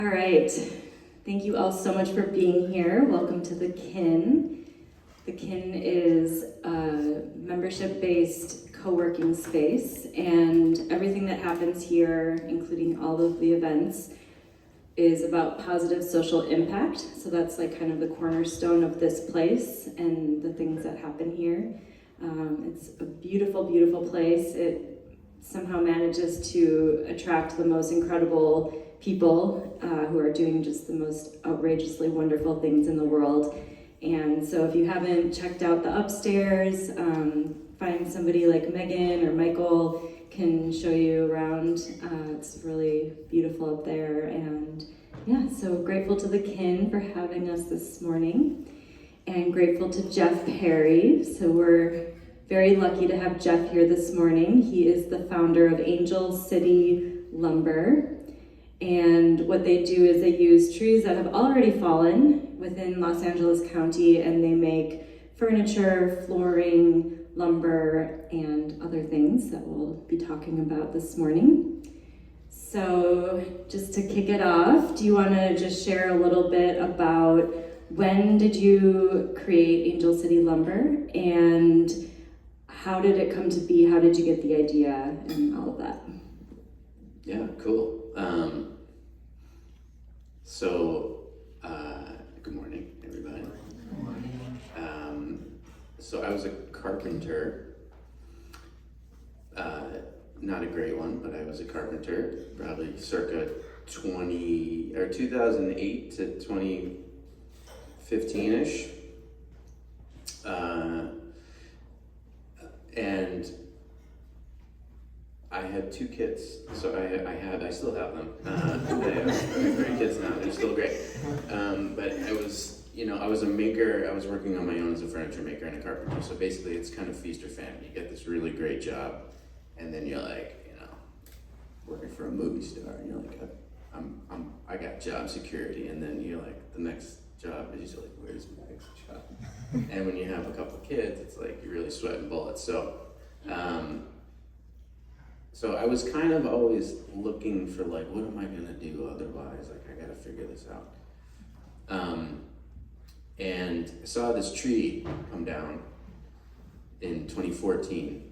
All right, thank you all so much for being here. Welcome to the KINN. The KINN is a membership-based co-working space, and everything that happens here, including all of the events, is about positive social impact. So that's like kind of the cornerstone of this place and the things that happen here. It's a beautiful, beautiful place. It somehow manages to attract the most incredible people who are doing just the most outrageously wonderful things in the world. And so if you haven't checked out the upstairs, find somebody like Megan or Michael can show you around. It's really beautiful up there. And yeah, so grateful to the KINN for having us this morning, and grateful to Jeff Perry. So we're very lucky to have Jeff here this morning. He is the founder of Angel City Lumber. And what they do is they use trees that have already fallen within Los Angeles County, and they make furniture, flooring, lumber, and other things that we'll be talking about this morning. So just to kick it off, do you want to just share a little bit about when did you create Angel City Lumber, and how did it come to be? How did you get the idea and all of that? Yeah, cool. Good morning, everybody. So I was a carpenter, not a great one, but I was a carpenter, probably circa 2008 to 2015-ish. And I had two kids, so I still have them. They are 3 kids now, they're still great. But I was a maker. I was working on my own as a furniture maker and a carpenter. So basically it's kind of feast or famine. You get this really great job, and then you're like, working for a movie star, and you're like, I got job security. And then you're like, the next job is like, where's my next job? And when you have a couple kids, it's like you're really sweating bullets. So I was kind of always looking for like, what am I gonna do otherwise? Like, I gotta figure this out. And I saw this tree come down in 2014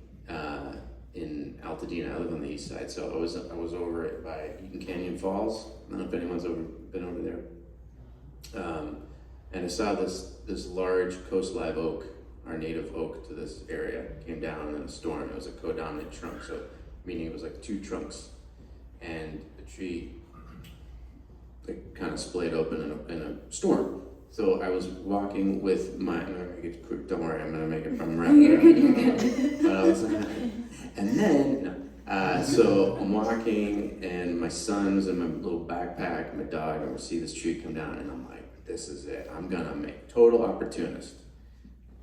in Altadena. I live on the east side, so I was over it by Eaton Canyon Falls. I don't know if anyone's been over there. And I saw this large coast live oak, our native oak to this area, came down in a storm. It was a codominant trunk, so meaning it was like 2 trunks, and the tree kind of splayed open in a storm. So I was walking with my, I'm gonna make it quick, don't worry, I'm gonna make it from right there. But I was like, and then, so I'm walking, and my son's in my little backpack, my dog, and we see this tree come down, and I'm like, this is it. I'm gonna make total opportunist.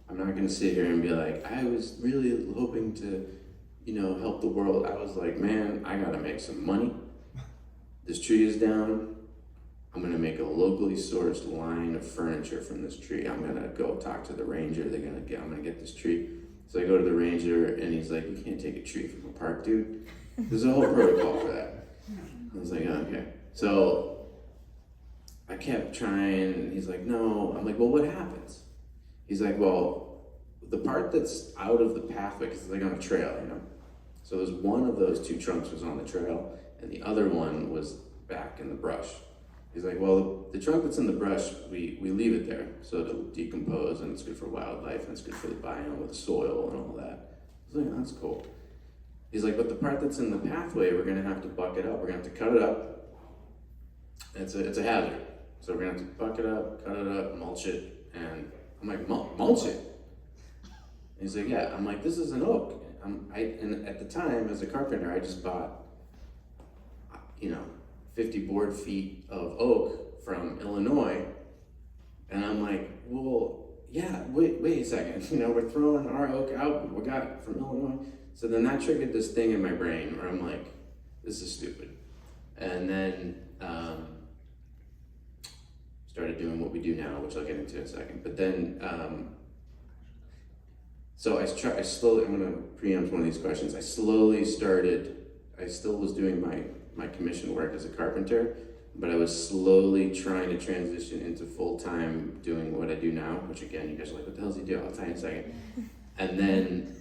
I'm not gonna sit here and be like, I was really hoping to, help the world. I was like, man, I gotta make some money. This tree is down. I'm gonna make a locally sourced line of furniture from this tree. I'm gonna go talk to the ranger. I'm gonna get this tree. So I go to the ranger, and he's like, you can't take a tree from a park, dude. There's a whole protocol for that. I was like, oh, okay. So I kept trying, and he's like, no. I'm like, well, what happens? He's like, well, the part that's out of the pathway, because it's like on a trail, So there's one of those 2 trunks was on the trail, and the other one was back in the brush. He's like, well, the trunk that's in the brush, we leave it there so it'll decompose, and it's good for wildlife, and it's good for the biome with the soil and all that. I was like, oh, that's cool. He's like, but the part that's in the pathway, we're gonna have to buck it up. We're gonna have to cut it up. It's a hazard. So we're gonna have to buck it up, cut it up, mulch it. And I'm like, mulch it? And he's like, yeah. I'm like, this is an oak. And at the time, as a carpenter, I just bought, 50 board feet of oak from Illinois. And I'm like, well, yeah, wait a second. We're throwing our oak out we got from Illinois. So then that triggered this thing in my brain where I'm like, this is stupid. And then started doing what we do now, which I'll get into in a second. But then, so I slowly, I'm gonna preempt one of these questions. I still was doing my commission work as a carpenter, but I was slowly trying to transition into full-time doing what I do now, which again, you guys are like, what the hell does he do? I'll tell you in a second. And then,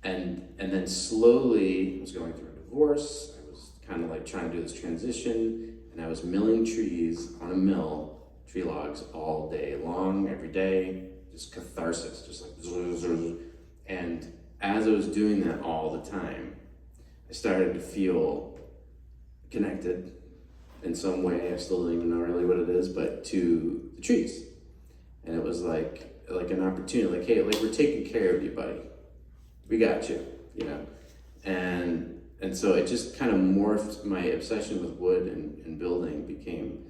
and then slowly, I was going through a divorce. I was kind of like trying to do this transition, and I was milling trees on a mill, tree logs, all day long, every day, just catharsis, just like zzz, zzz. And as I was doing that all the time, I started to feel connected in some way. I still don't even know really what it is, but to the trees. And it was like an opportunity, like, hey, like, we're taking care of you, buddy. We got you, you know? And so it just kind of morphed. My obsession with wood and building became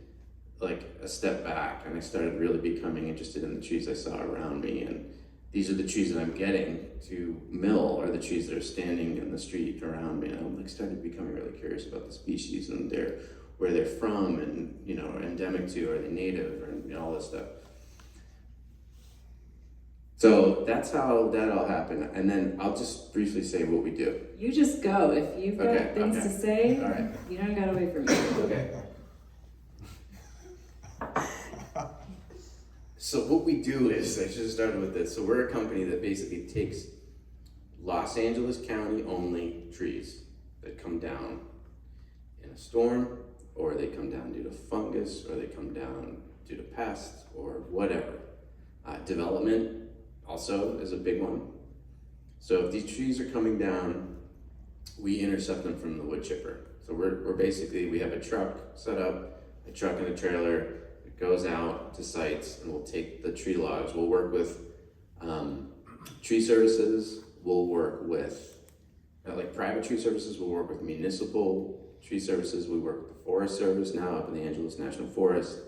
like a step back, and I started really becoming interested in the trees I saw around me. And these are the trees that I'm getting to mill, or the trees that are standing in the street around me. And I'm like started becoming really curious about the species and where they're from, and, you know, endemic to, are they native, or, you know, all this stuff. So that's how that all happened. And then I'll just briefly say what we do. You just go. If you've got things to say, all right. you don't gotta wait for me. Okay. So what we do is, I should have started with this. So we're a company that basically takes Los Angeles County only trees that come down in a storm, or they come down due to fungus, or they come down due to pests, or whatever. Development also is a big one. So if these trees are coming down, we intercept them from the wood chipper. So we're basically, we have a truck set up, a truck and a trailer. It goes out to sites, and we'll take the tree logs. We'll work with tree services. We'll work with like private tree services. We'll work with municipal tree services. We work with the Forest Service now up in the Angeles National Forest.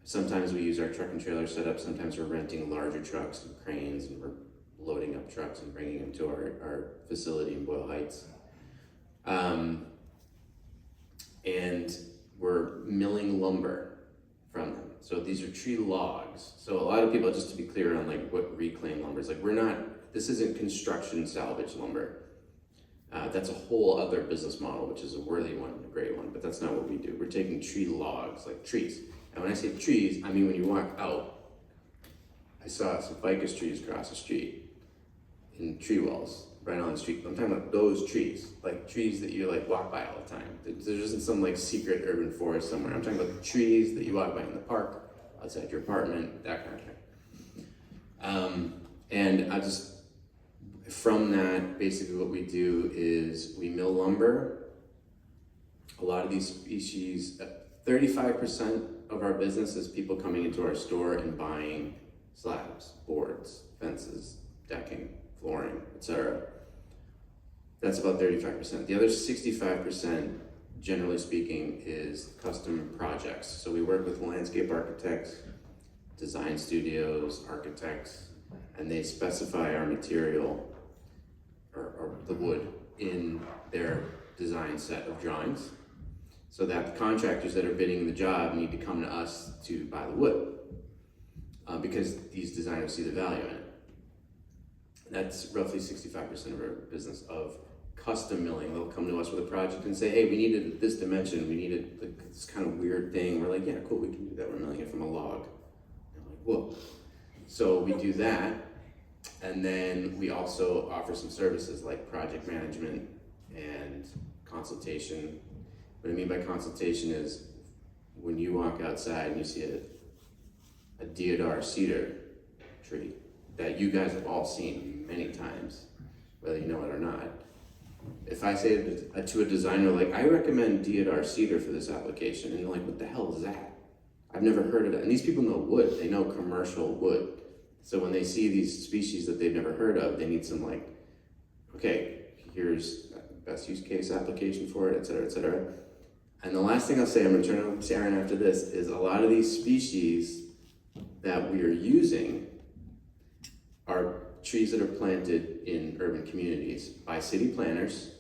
Sometimes we use our truck and trailer setup. Sometimes we're renting larger trucks and cranes, and we're loading up trucks and bringing them to our facility in Boyle Heights. And we're milling lumber from them. So these are tree logs. So a lot of people, just to be clear on like what reclaimed lumber is, like this isn't construction salvage lumber. That's a whole other business model, which is a worthy one, a great one, but that's not what we do. We're taking tree logs, like trees. And when I say trees, I mean when you walk out, I saw some ficus trees across the street in tree wells, right on the street. I'm talking about those trees, like trees that you like walk by all the time. There isn't some like secret urban forest somewhere. I'm talking about the trees that you walk by in the park, outside your apartment, that kind of thing. And I just, from that, basically what we do is we mill lumber. A lot of these species, 35% of our business is people coming into our store and buying slabs, boards, fences, decking, flooring, etc. That's about 35%. The other 65%, generally speaking, is custom projects. So we work with landscape architects, design studios, architects, and they specify our material or the wood in their design set of drawings, so that the contractors that are bidding the job need to come to us to buy the wood, because these designers see the value in it. That's roughly 65% of our business of custom milling. They'll come to us with a project and say, hey, we needed this dimension, we needed like this kind of weird thing. We're like, yeah, cool, we can do that. We're milling it from a log. And I'm like, whoa. So we do that, and then we also offer some services like project management and consultation. What I mean by consultation is when you walk outside and you see a deodar cedar tree that you guys have all seen many times, whether you know it or not. If I say to a designer, like, I recommend deodar cedar for this application, and they're like, what the hell is that? I've never heard of it. And these people know wood, they know commercial wood. So when they see these species that they've never heard of, they need some like, okay, here's best use case application for it, et cetera, et cetera. And the last thing I'll say, I'm gonna turn it over to Erin after this, is a lot of these species that we are using are trees that are planted in urban communities by city planners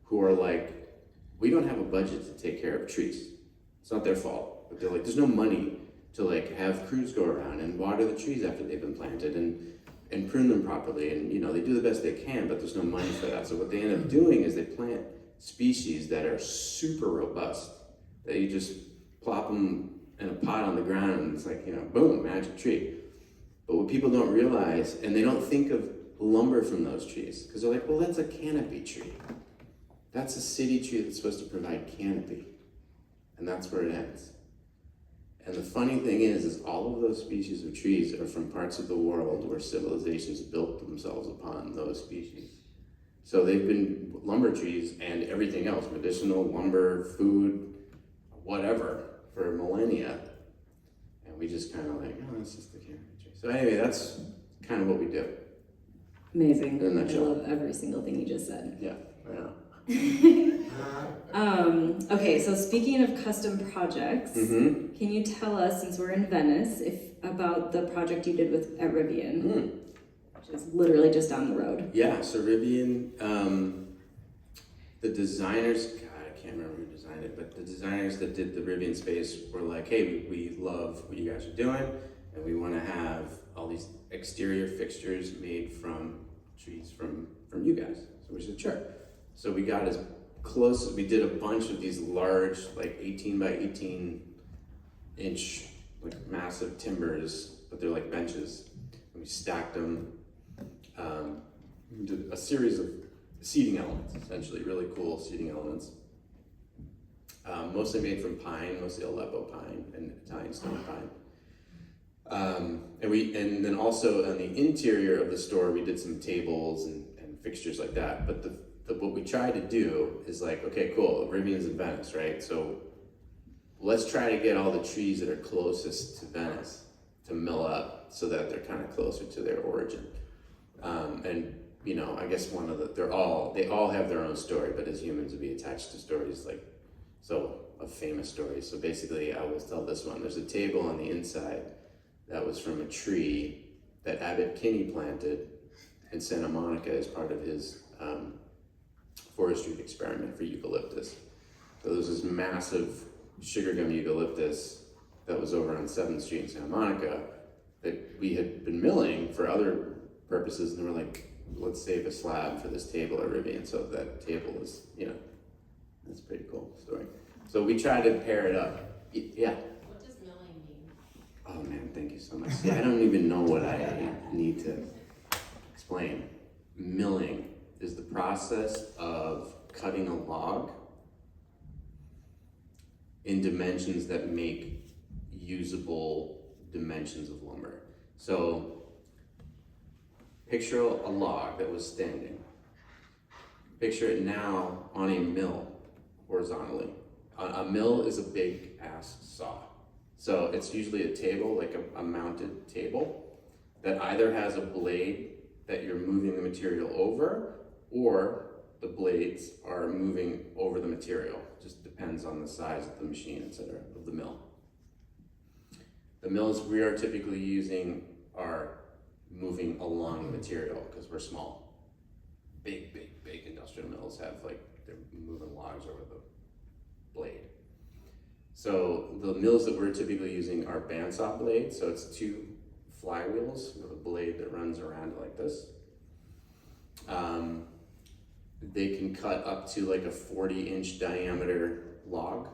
who are like, we don't have a budget to take care of trees. It's not their fault, but they're like, there's no money to like have crews go around and water the trees after they've been planted and prune them properly. And you know, they do the best they can, but there's no money for that. So what they end up doing is they plant species that are super robust, that you just plop them in a pot on the ground and it's like, boom, magic tree. But what people don't realize, and they don't think of lumber from those trees, because they're like, well, that's a canopy tree. That's a city tree that's supposed to provide canopy. And that's where it ends. And the funny thing is all of those species of trees are from parts of the world where civilizations built themselves upon those species. So they've been lumber trees and everything else, medicinal, lumber, food, whatever, for millennia. And we just kind of like, oh, it's just a canopy tree. So anyway, that's kind of what we do. Amazing. In a I nutshell. love every single thing you just said. Yeah, I know. Okay, so speaking of custom projects, Mm-hmm. can you tell us, since we're in Venice, about the project you did at Rivian, which is literally just down the road? Yeah, so Rivian, the designers, God, I can't remember who designed it, but the designers that did the Rivian space were like, hey, we love what you guys are doing, and we want to have all these exterior fixtures made from trees from you guys. So we said, sure. So we got as close as we did a bunch of these large, like 18 by 18 inch, like massive timbers, but they're like benches. And we stacked them. We did a series of seating elements, essentially, really cool seating elements. Mostly made from pine, mostly Aleppo pine and Italian stone pine. And then also on the interior of the store, we did some tables and fixtures like that. But what we tried to do is like, okay, cool, Rivian's in Venice, right? So let's try to get all the trees that are closest to Venice to mill up so that they're kind of closer to their origin. And I guess they all have their own story, but as humans we attach to stories of famous stories. So basically I will tell this one. There's a table on the inside that was from a tree that Abbot Kinney planted in Santa Monica as part of his forestry experiment for eucalyptus. So there's this massive sugar gum eucalyptus that was over on 7th Street in Santa Monica that we had been milling for other purposes, and we're like, let's save a slab for this table at Rivian. So that table is, that's a pretty cool story. So we tried to pair it up. Yeah. What does milling mean? Oh man, thank you so much. Yeah, I don't even know what I need to explain. Milling is the process of cutting a log in dimensions that make usable dimensions of lumber. So picture a log that was standing. Picture it now on a mill horizontally. A mill is a big ass saw. So it's usually a table, like a mounted table, that either has a blade that you're moving the material over, or the blades are moving over the material. Just depends on the size of the machine, etc., of the mill. The mills we are typically using are moving along the material because we're small. Big industrial mills have they're moving logs over the blade. So the mills that we're typically using are bandsaw blades. So it's 2 flywheels with a blade that runs around like this. They can cut up to like a 40-inch diameter log.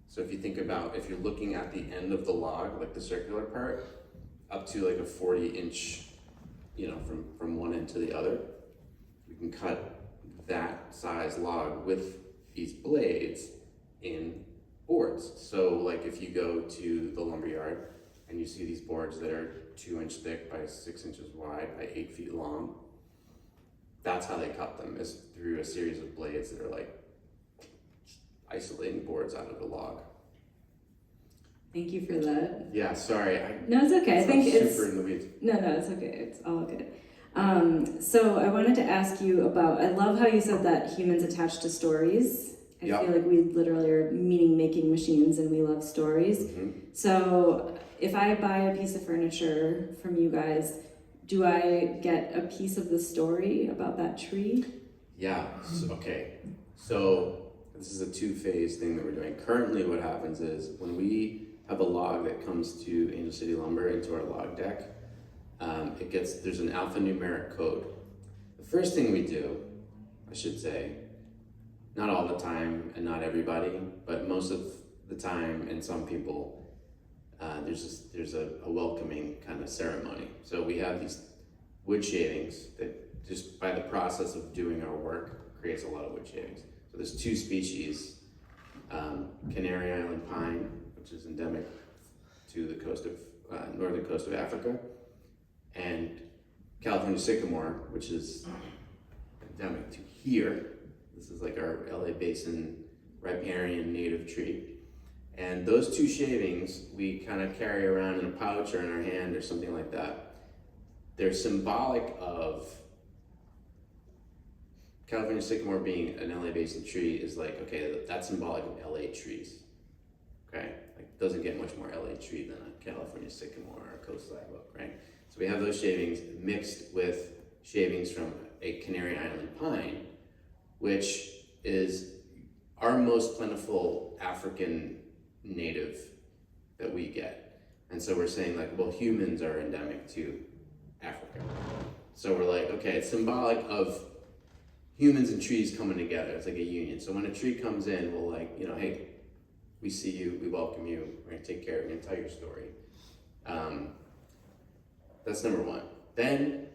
So if you think about, if you're looking at the end of the log, like the circular part, up to like a 40-inch, from one end to the other, we can cut that size log with these blades in boards. So like if you go to the lumberyard and you see these boards that are 2 inch thick by 6 inches wide by 8 feet long, that's how they cut them, is through a series of blades that are like isolating boards out of the log. Thank you for that. Yeah, sorry. No, it's okay. I think it's super in the weeds. No, it's okay. It's all good. So I wanted to ask you about, I love how you said that humans attach to stories. I Yep. feel like we literally are meaning-making machines and we love stories. Mm-hmm. So if I buy a piece of furniture from you guys, do I get a piece of the story about that tree? Yeah, okay. So this is a 2-phase thing that we're doing. Currently what happens is when we have a log that comes to Angel City Lumber into our log deck, there's an alphanumeric code. The first thing we do, I should say, Not all the time and not everybody, but most of the time, and some people, there's a welcoming kind of ceremony. So we have these wood shavings that just by the process of doing our work creates a lot of wood shavings. So there's two species, Canary Island pine, which is endemic to the coast of northern coast of Africa, and California sycamore, which is endemic to here. This is like our LA Basin riparian native tree. And those two shavings we kind of carry around in a pouch or in our hand or something like that. They're symbolic of California sycamore being an LA Basin tree is like, okay, that's symbolic of LA trees. Okay, like doesn't get much more LA tree than a California sycamore or a coast live oak, right? So we have those shavings mixed with shavings from a Canary Island pine, which is our most plentiful African native that we get. And so we're saying like, well, humans are endemic to Africa. So we're like, okay, it's symbolic of humans and trees coming together. It's like a union. So when a tree comes in, we'll like, you know, hey, we see you, we welcome you, we're gonna take care of you, we're gonna tell your story. That's number one. Then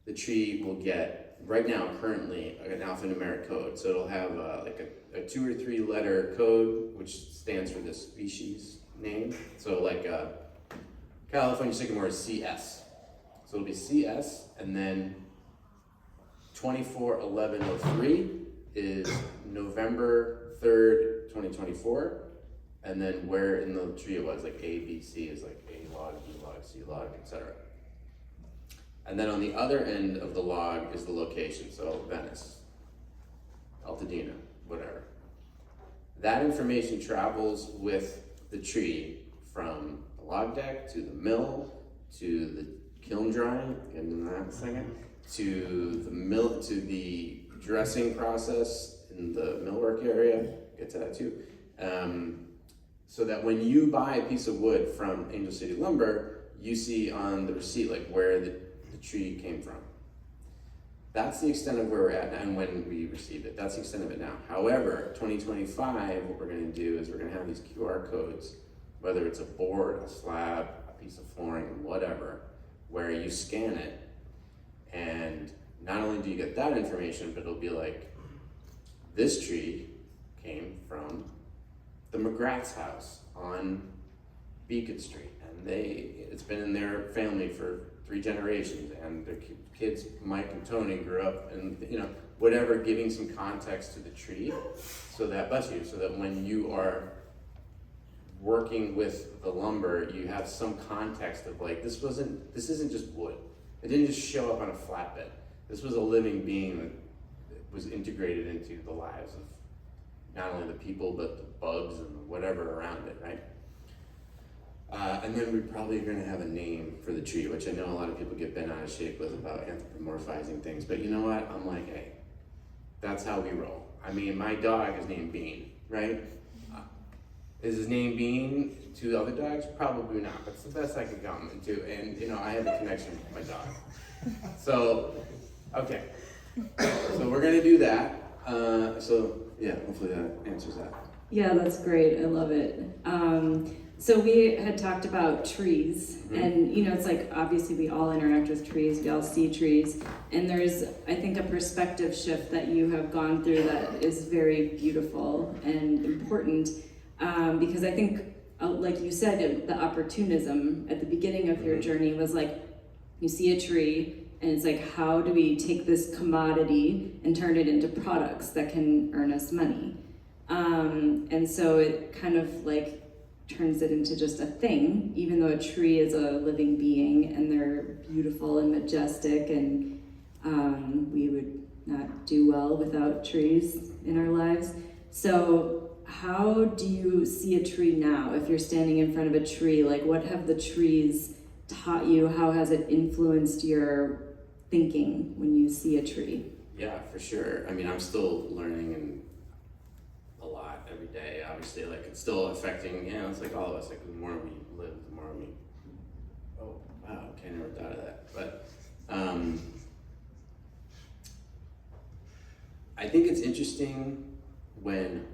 the tree will get, right now, currently, an alphanumeric code. So it'll have like a 2 or 3 letter code, which stands for the species name. So like California sycamore is CS. So it'll be CS, and then 241103 is November 3rd, 2024. And then where in the tree it was, like A, B, C is like A log, B log, C log, etc. And then on the other end of the log is the location, so Venice, Altadena, whatever. That information travels with the tree from the log deck to the mill, to the kiln drying, get into that in a second, to the mill, to the dressing process in the millwork area, get to that too. So that when you buy a piece of wood from Angel City Lumber, you see on the receipt like where the tree came from. That's the extent of where we're at and when we received it. That's the extent of it now. However, 2025, what we're going to do is we're going to have these QR codes, whether it's a board, a slab, a piece of flooring, whatever, where you scan it, and not only do you get that information, but it'll be like, this tree came from the McGrath's house on Beacon Street, and it's been in their family for 3 generations, and their kids, Mike and Tony, grew up, and you know, whatever, giving some context to the tree, so that, bless you, so that when you are working with the lumber, you have some context of like, this isn't just wood. It didn't just show up on a flatbed. This was a living being that was integrated into the lives of not only the people, but the bugs and whatever around it, right? And then we're probably going to have a name for the tree, which I know a lot of people get bent out of shape with about anthropomorphizing things, but you know what? I'm like, hey, that's how we roll. I mean, my dog is named Bean, right? Is his name Bean to the other dogs? Probably not. That's the best I could come into, and you know, I have a connection with my dog. So, okay. So we're gonna do that. So yeah, hopefully that answers that. Yeah, that's great. I love it. So we had talked about trees, and you know, it's like obviously we all interact with trees, we all see trees, and there's, I think, a perspective shift that you have gone through that is very beautiful and important, because I think, like you said, the opportunism at the beginning of your journey was like, you see a tree, and it's like, how do we take this commodity and turn it into products that can earn us money? And so it kind of like turns it into just a thing, even though a tree is a living being and they're beautiful and majestic, and we would not do well without trees in our lives. So how do you see a tree now? If you're standing in front of a tree, like what have the trees taught you? How has it influenced your thinking when you see a tree? Yeah, for sure. I mean, I'm still learning and a lot every day. Obviously, like it's still affecting, you know, it's like all of us, like the more we live, the more we, oh, wow, okay, I never thought of that. But I think it's interesting when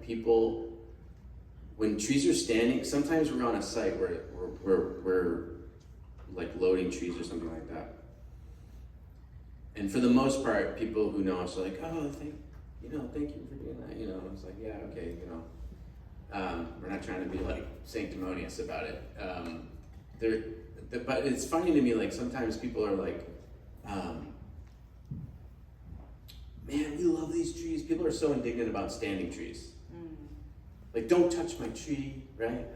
trees are standing. Sometimes we're on a site where we're like loading trees or something like that. And for the most part, people who know us are like, oh, thank you for doing that. It's like, yeah, okay, we're not trying to be like sanctimonious about it. But it's funny to me, like sometimes people are like, man, we love these trees. People are so indignant about standing trees. Like, don't touch my tree, right?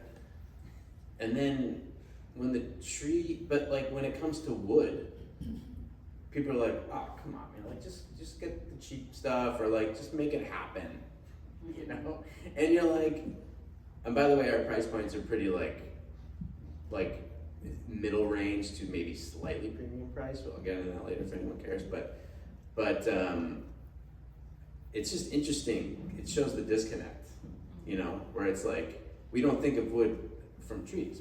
And then when when it comes to wood, people are like, oh, come on, man, like just get the cheap stuff, or like just make it happen, And you're like, and by the way, our price points are pretty like middle range to maybe slightly premium price. Well, I'll get into that later if anyone cares, but it's just interesting. It shows the disconnect, where it's like, we don't think of wood from trees.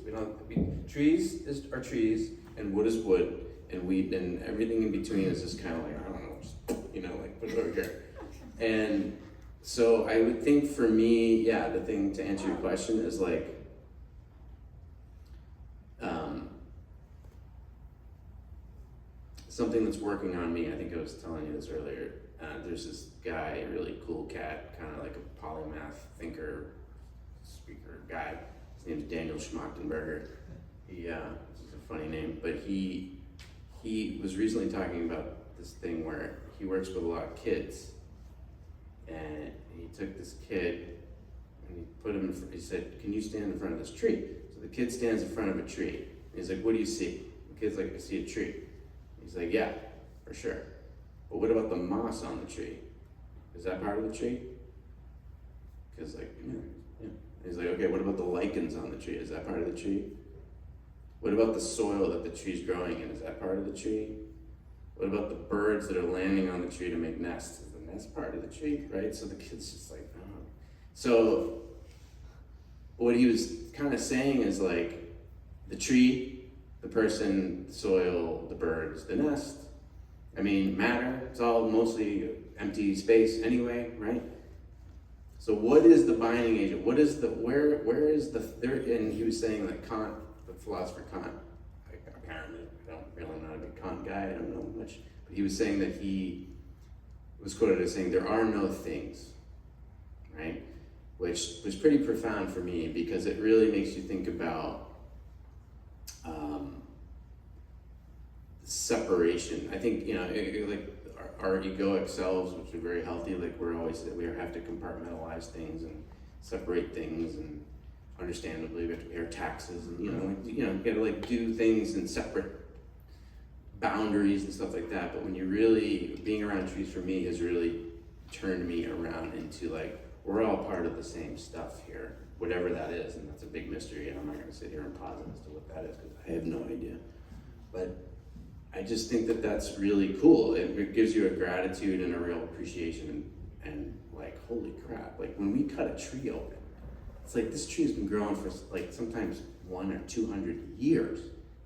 Trees are trees, and wood is wood, and everything in between is just kind of like, I don't know, just, like put it over here. And so I would think for me, yeah, the thing to answer your question is like, something that's working on me. I think I was telling you this earlier. There's this guy, a really cool cat, kind of like a polymath thinker, speaker guy. His name's Daniel Schmachtenberger. It's a funny name, but he was recently talking about this thing where he works with a lot of kids, and he took this kid and he put him he said, can you stand in front of this tree? So the kid stands in front of a tree. And he's like, what do you see? The kid's like, I see a tree. He's like, yeah, for sure. But what about the moss on the tree? Is that part of the tree? Because yeah. He's like, okay, what about the lichens on the tree? Is that part of the tree? What about the soil that the tree's growing in? Is that part of the tree? What about the birds that are landing on the tree to make nests? Is the nest part of the tree, right? So the kid's just like, oh. So what he was kind of saying is like, the tree, the person, the soil, the birds, the nest, matter, it's all mostly empty space anyway, right? So what is the binding agent? What is where is there, and he was saying that Kant, the philosopher Kant, apparently, I don't really know a big Kant guy, I don't know much, but he was saying that he was quoted as saying, there are no things, right? Which was pretty profound for me, because it really makes you think about separation. I think, like our egoic selves, which are very healthy, like we have to compartmentalize things and separate things, and understandably we have to pay our taxes, and we gotta like do things in separate boundaries and stuff like that. But when being around trees for me has really turned me around into like, we're all part of the same stuff here, whatever that is, and that's a big mystery, and I'm not gonna sit here and pause as to what that is, because I have no idea. But I just think that that's really cool. It gives you a gratitude and a real appreciation, and like, holy crap, like when we cut a tree open, it's like this tree has been growing for like sometimes 100 or 200 years.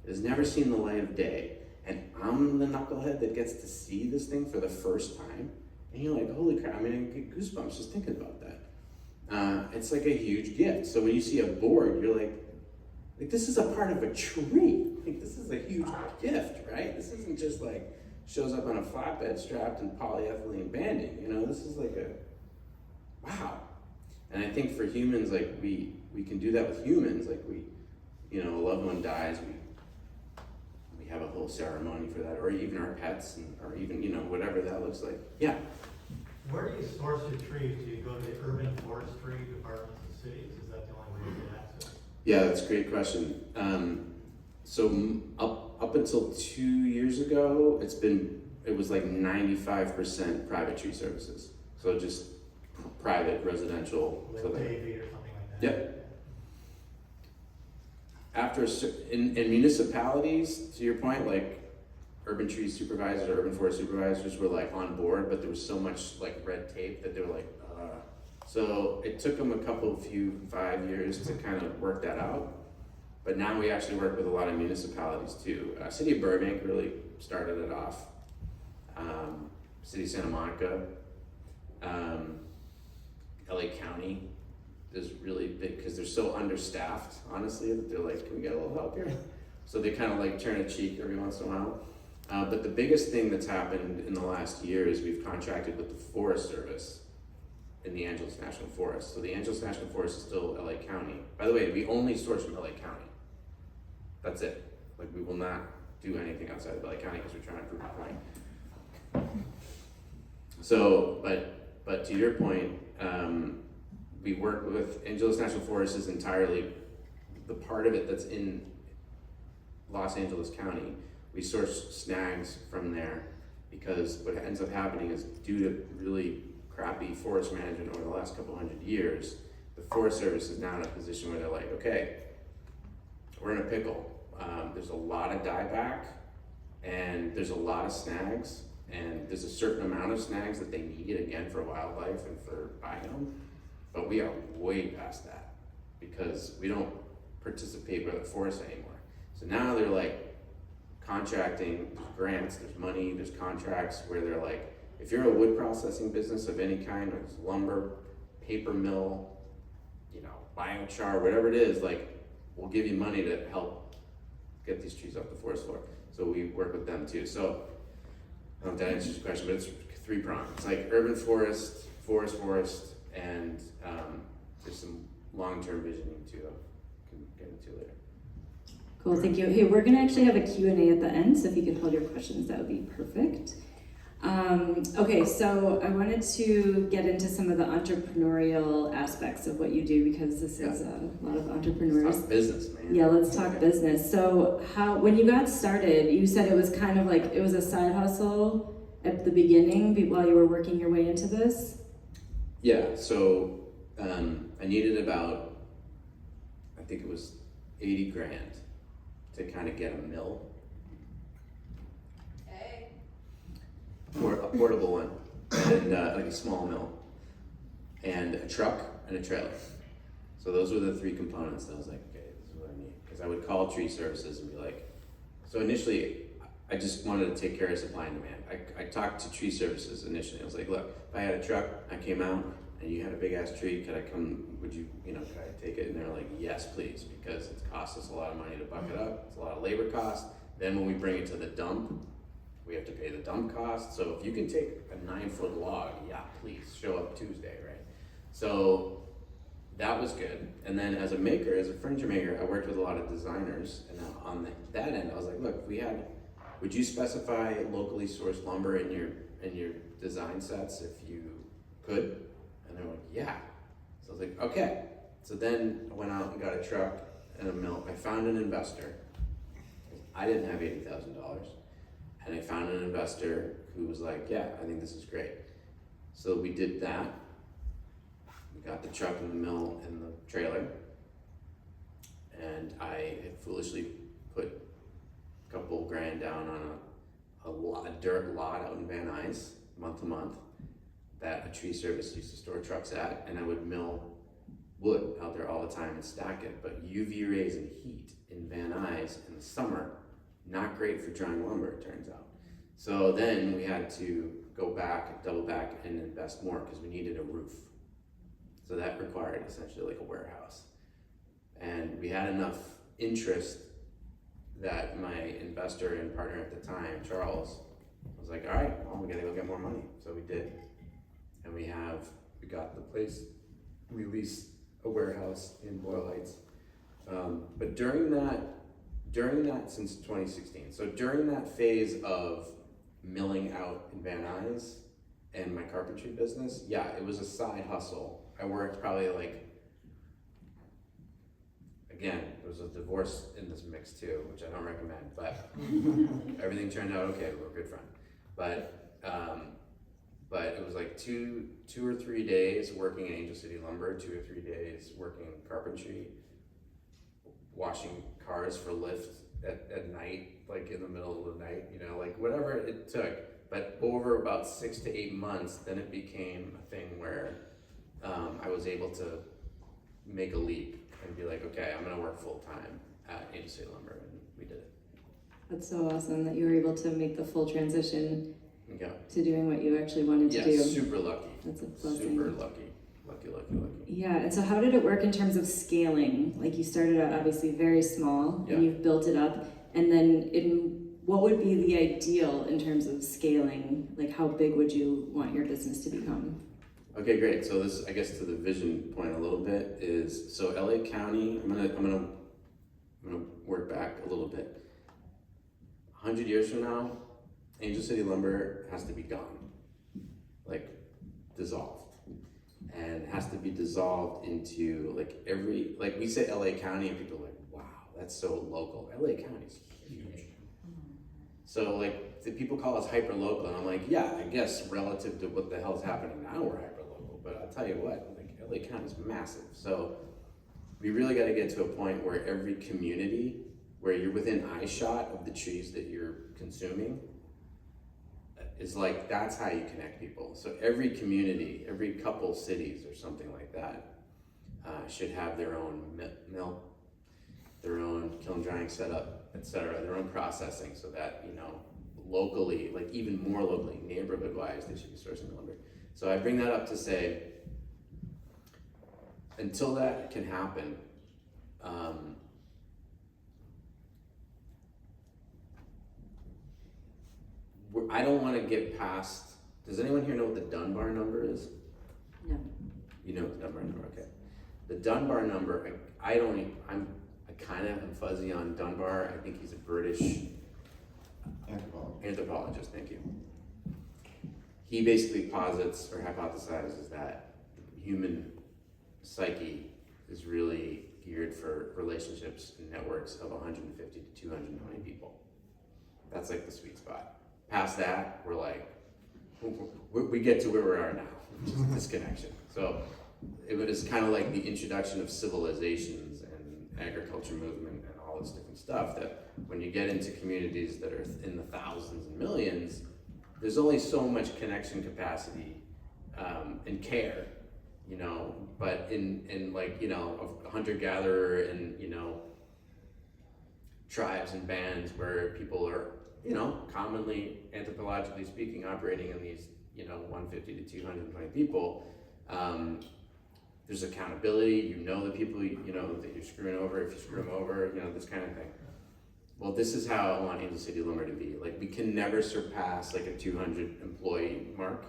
It has never seen the light of day, and I'm the knucklehead that gets to see this thing for the first time, and you're like, holy crap, I get goosebumps just thinking about that. It's like a huge gift. So when you see a board, you're like this is a part of a tree. Like, this is a huge gift, right? This isn't just like shows up on a flatbed strapped in polyethylene banding. This is like wow. And I think for humans, like we can do that with humans. Like a loved one dies, we have a whole ceremony for that, or even our pets, or even whatever that looks like. Yeah. Where do you source your trees? Do you go to the urban forestry departments of cities? Is that the only way you get access? Yeah, that's a great question. So up until 2 years ago, it was like 95% private tree services. So just private residential. Like Davy or something like that. Yep. After in municipalities, to your point, like urban tree supervisors or urban forest supervisors were like on board, but there was so much like red tape that they were like, so it took them 5 years to kind of work that out. But now we actually work with a lot of municipalities too. City of Burbank really started it off. City of Santa Monica. LA County is really big because they're so understaffed, honestly, that they're like, can we get a little help here? So they kind of like turn a cheek every once in a while. But the biggest thing that's happened in the last year is we've contracted with the Forest Service in the Angeles National Forest. So the Angeles National Forest is still LA County. By the way, we only source from LA County. That's it. Like, we will not do anything outside of LA County because we're trying to prove a point. So, but to your point, we work with Angeles National Forest is entirely the part of it that's in Los Angeles County. We source snags from there because what ends up happening is due to really crappy forest management over the last couple hundred years, the Forest Service is now in a position where they're like, okay, we're in a pickle. There's a lot of dieback and there's a lot of snags, and there's a certain amount of snags that they need, again, for wildlife and for biome, but we are way past that because we don't participate with the forest anymore. So now they're like contracting, there's grants, there's money, there's contracts where they're like, if you're a wood processing business of any kind, whether it's lumber, paper mill, biochar, whatever it is, like, we'll give you money to help get these trees off the forest floor. So we work with them too. So I don't know if that answers your question, but it's three-pronged. It's like urban forest, forest, and there's some long-term visioning too. I can get into later. Cool, thank you. Hey, we're gonna actually have a Q&A at the end, so if you could hold your questions, that would be perfect. Okay, so I wanted to get into some of the entrepreneurial aspects of what you do because this is a lot of entrepreneurs. Let's talk business, man. Yeah, let's talk business. So when you got started, you said it was kind of like, it was a side hustle at the beginning while you were working your way into this? Yeah, so I needed about, I think it was 80 grand to kind of get a mill. Or a portable one, and like a small mill, and a truck and a trailer. So those were the three components that I was like, okay, this is what I need. Because I would call tree services and be like, so initially, I just wanted to take care of supply and demand. I talked to tree services initially. I was like, look, if I had a truck, I came out, and you had a big ass tree, could I come, could I take it? And they're like, yes, please, because it costs us a lot of money to buck it up. It's a lot of labor cost. Then when we bring it to the dump, we have to pay the dump cost. So if you can take a 9-foot log, yeah, please show up Tuesday, right? So that was good. And then as a maker, as a furniture maker, I worked with a lot of designers. And on that end, I was like, look, would you specify locally sourced lumber in your design sets if you could? And they're like, yeah. So I was like, okay. So then I went out and got a truck and a mill. I found an investor. I didn't have $80,000. And I found an investor who was like, yeah, I think this is great. So we did that. We got the truck and the mill and the trailer. And I had foolishly put a couple grand down on a dirt lot out in Van Nuys, month to month, that a tree service used to store trucks at. And I would mill wood out there all the time and stack it. But UV rays and heat in Van Nuys in the summer, not great for drying lumber, it turns out. So then we had to go back, double back, and invest more because we needed a roof. So that required essentially like a warehouse. And we had enough interest that my investor and partner at the time, Charles, was like, all right, well, we gotta go get more money. So we did. And we got the place, we leased a warehouse in Boyle Heights. But during that since 2016, so during that phase of milling out in Van Nuys and my carpentry business, yeah, it was a side hustle. I worked probably again, there was a divorce in this mix too, which I don't recommend, but everything turned out okay, we're a good friend. But it was like two or 3 days working in Angel City Lumber, 2 or 3 days working in carpentry, washing cars for Lyft at night, like in the middle of the night, whatever it took. But over about 6 to 8 months, then it became a thing where I was able to make a leap and be like, okay, I'm gonna work full time at Angel City Lumber, and we did it. That's so awesome that you were able to make the full transition Yeah. to doing what you actually wanted to do. Yeah, super lucky. That's a blessing. Super lucky. lucky. Yeah, and so how did it work in terms of scaling? Like you started out obviously very small, Yeah. and you've built it up, and then what would be the ideal in terms of scaling? Like how big would you want your business to become? Okay, great. So this, I guess, to the vision point a little bit is, so LA County, I'm gonna work back a little bit. 100 years from now, Angel City Lumber has to be gone, like dissolved, and has to be dissolved into like we say LA County, and people are like, wow, that's so local. LA County is huge. So like the people call us hyper local, and I'm like, yeah, I guess relative to what the hell's happening now, we're hyper local. But I'll tell you what, like LA County is massive. So we really got to get to a point where every community, where you're within eye shot of the trees that you're consuming, is like, that's how you connect people. So every community, every couple cities or something like that should have their own mill, their own kiln drying setup, etc., their own processing, so that, you know, locally, like even more locally, neighborhood wise, they should be sourcing lumber. So I bring that up to say, until that can happen, I don't want to get past. Does anyone here know what the Dunbar number is? No. You know what the Dunbar number? Okay. The Dunbar number, I kind of am fuzzy on Dunbar. I think he's a British anthropologist. Thank you. He basically posits or hypothesizes that the human psyche is really geared for relationships and networks of 150 to 220 people. That's like the sweet spot. Past that, we're like, we get to where we are now, which is disconnection. So it was kind of like the introduction of civilizations and agriculture movement and all this different stuff, that when you get into communities that are in the thousands and millions, there's only so much connection capacity and care, you know, but in like, you know, a hunter-gatherer and, you know, tribes and bands where people are, you know, commonly, anthropologically speaking, operating in these, you know, 150 to 220 people, there's accountability. You know the people, you know, that you're screwing over, if you screw them over, you know, this kind of thing. Well, this is how I want Angel City Lumber to be. Like, we can never surpass like a 200 employee mark,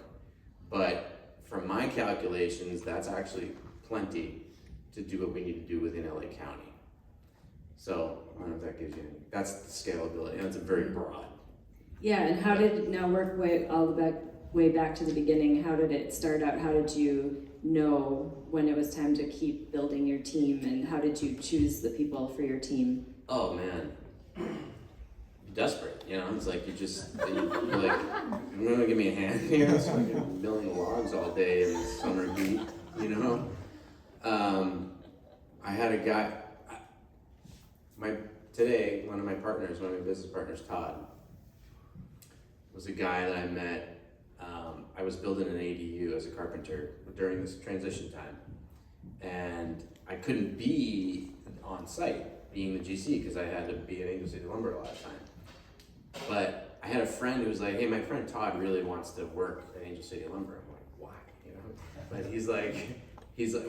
but from my calculations, that's actually plenty to do what we need to do within LA County. So I don't know if that gives you any, that's the scalability, and it's very broad. Yeah, and how did it now work way back to the beginning? How did it start out? How did you know when it was time to keep building your team, and how did you choose the people for your team? Oh man, you're desperate, you know? It's like you're like, you're gonna give me a hand here? It's like milling logs all day in the summer heat, you know? I had a guy. Today, one of my business partners, Todd, was a guy that I met. I was building an ADU as a carpenter during this transition time, and I couldn't be on site being the GC because I had to be at Angel City Lumber a lot of time. But I had a friend who was like, hey, my friend Todd really wants to work at Angel City Lumber. I'm like, why? You know? But he's like,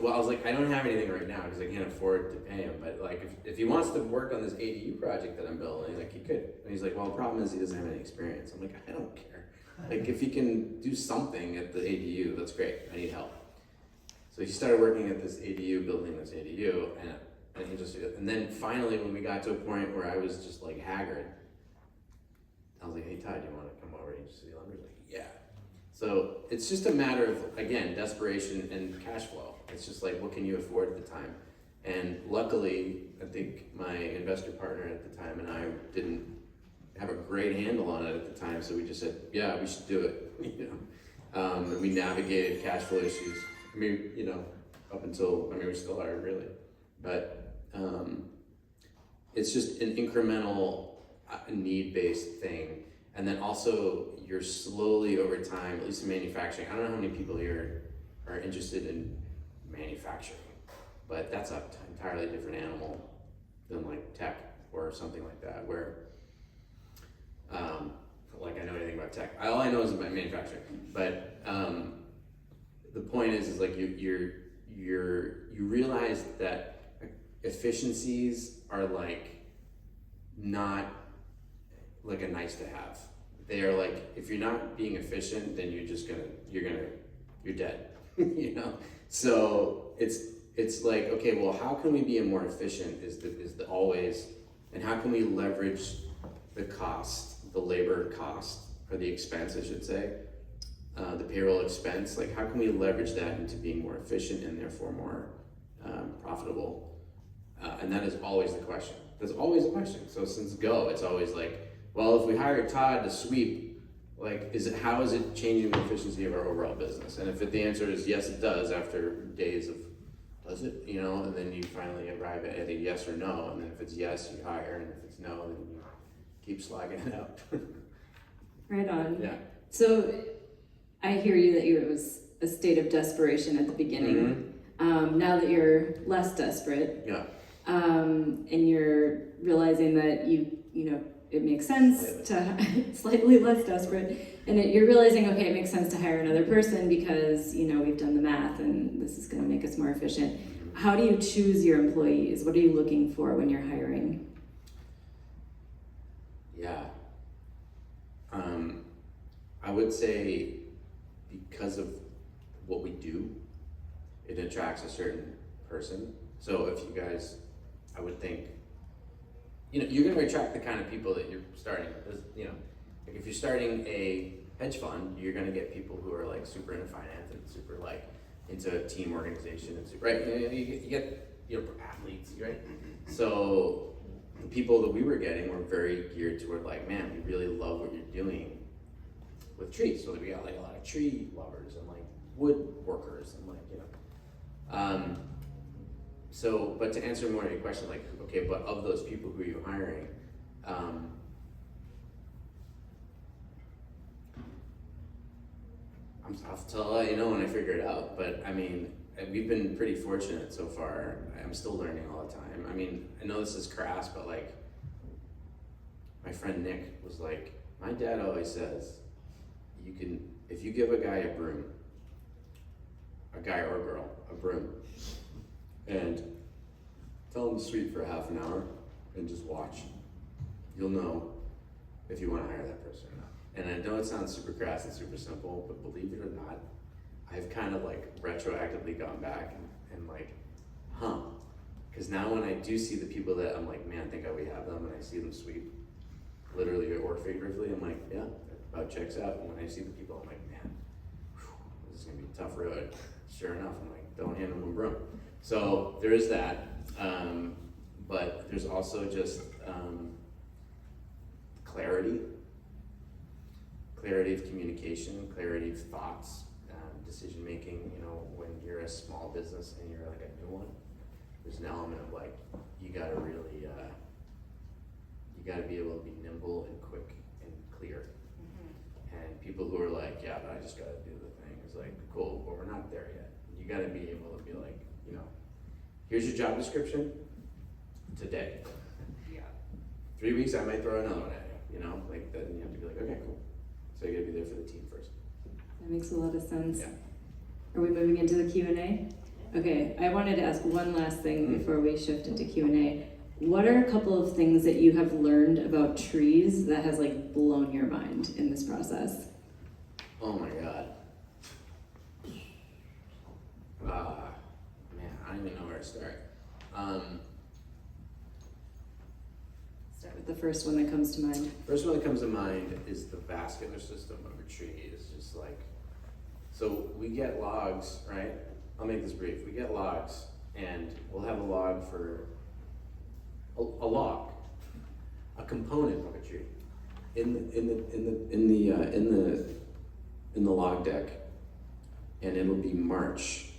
well, I was like, I don't have anything right now because I can't afford to pay him. But like, if he wants to work on this ADU project that I'm building, like he could. And he's like, well, the problem is he doesn't have any experience. I'm like, I don't care. Like, if he can do something at the ADU, that's great. I need help. So he started working at this ADU, building this ADU, and then finally, when we got to a point where I was just like haggard, I was like, hey Todd, you want to come over to Angel City Lumber? He's like, yeah. So it's just a matter of, again, desperation and cash flow. It's just like, what can you afford at the time? And luckily, I think my investor partner at the time and I didn't have a great handle on it at the time, so we just said, yeah, we should do it. You know, and we navigated cash flow issues. I mean, you know, up until, I mean, we still are really, but it's just an incremental need-based thing. And then also, you're slowly over time, at least in manufacturing, I don't know how many people here are interested in manufacturing, but that's an entirely different animal than like tech or something like that, where like I know anything about tech. All I know is about manufacturing. But the point is like you realize that efficiencies are like not like a nice to have. They are like, if you're not being efficient, then you're dead. You know? So it's like, okay, well, how can we be more efficient is the always, and how can we leverage the cost, the labor cost, or the expense, I should say, the payroll expense, like how can we leverage that into being more efficient and therefore more profitable? And that is always the question. That's always the question. So since go, it's always like, well, if we hire Todd to sweep, like, how is it changing the efficiency of our overall business? And if the answer is yes, it does, after days of, does it, you know, and then you finally arrive at a yes or no, and then if it's yes, you hire, and if it's no, then you keep slagging it out. Right on. Yeah. So I hear you that it was a state of desperation at the beginning. Now that you're less desperate, Yeah. And you're realizing that you know, it makes sense to slightly less desperate, and you're realizing, okay, it makes sense to hire another person because, you know, we've done the math and this is going to make us more efficient. How do you choose your employees? What are you looking for when you're hiring? Yeah. I would say because of what we do, it attracts a certain person. So if you guys, I would think, you know, you're going to attract the kind of people that you're starting. You know, like if you're starting a hedge fund, you're going to get people who are like super into finance and super like into team organization and super, right? You get athletes, right? So the people that we were getting were very geared toward like, man, we really love what you're doing with trees. So we got like a lot of tree lovers and like wood workers and like, you know. So, but to answer more of your question, like, okay, but of those people who you're hiring, I'll let you know when I figure it out. But I mean, we've been pretty fortunate so far. I'm still learning all the time. I mean, I know this is crass, but like, my friend Nick was like, my dad always says, if you give a guy a broom, a guy or a girl, a broom, and tell him to sweep for half an hour and just watch, you'll know if you want to hire that person or not. And I know it sounds super crass and super simple, but believe it or not, I've kind of like retroactively gone back and like, because now when I do see the people that I'm like, man, thank God we have them, and I see them sweep, literally or figuratively, I'm like, yeah, that about checks out. And when I see the people, I'm like, man, this is gonna be a tough road. Sure enough, I'm like, don't hand them a broom. So there is that, but there's also just clarity of communication, clarity of thoughts, decision making. You know, when you're a small business and you're like a new one, there's an element of like, you gotta really, you gotta be able to be nimble and quick and clear. And people who are like, yeah, but I just gotta do the thing, it's like, cool, but we're not there yet. You gotta be able to be like, you know, here's your job description today. Yeah. 3 weeks, I might throw another one at you, you know, like then you have to be like, okay, cool. So you gotta be there for the team first. That makes a lot of sense. Yeah. Are we moving into the Q&A? Okay, I wanted to ask one last thing before we shift into Q&A. What are a couple of things that you have learned about trees that has like blown your mind in this process? Oh my God. Man, I don't even know where to start. Start with the first one that comes to mind. First one that comes to mind is the vascular system of a tree. Is just like, so we get logs, right? I'll make this brief. We get logs, and we'll have a log for a log, a component of a tree, in the log deck, and it'll be March,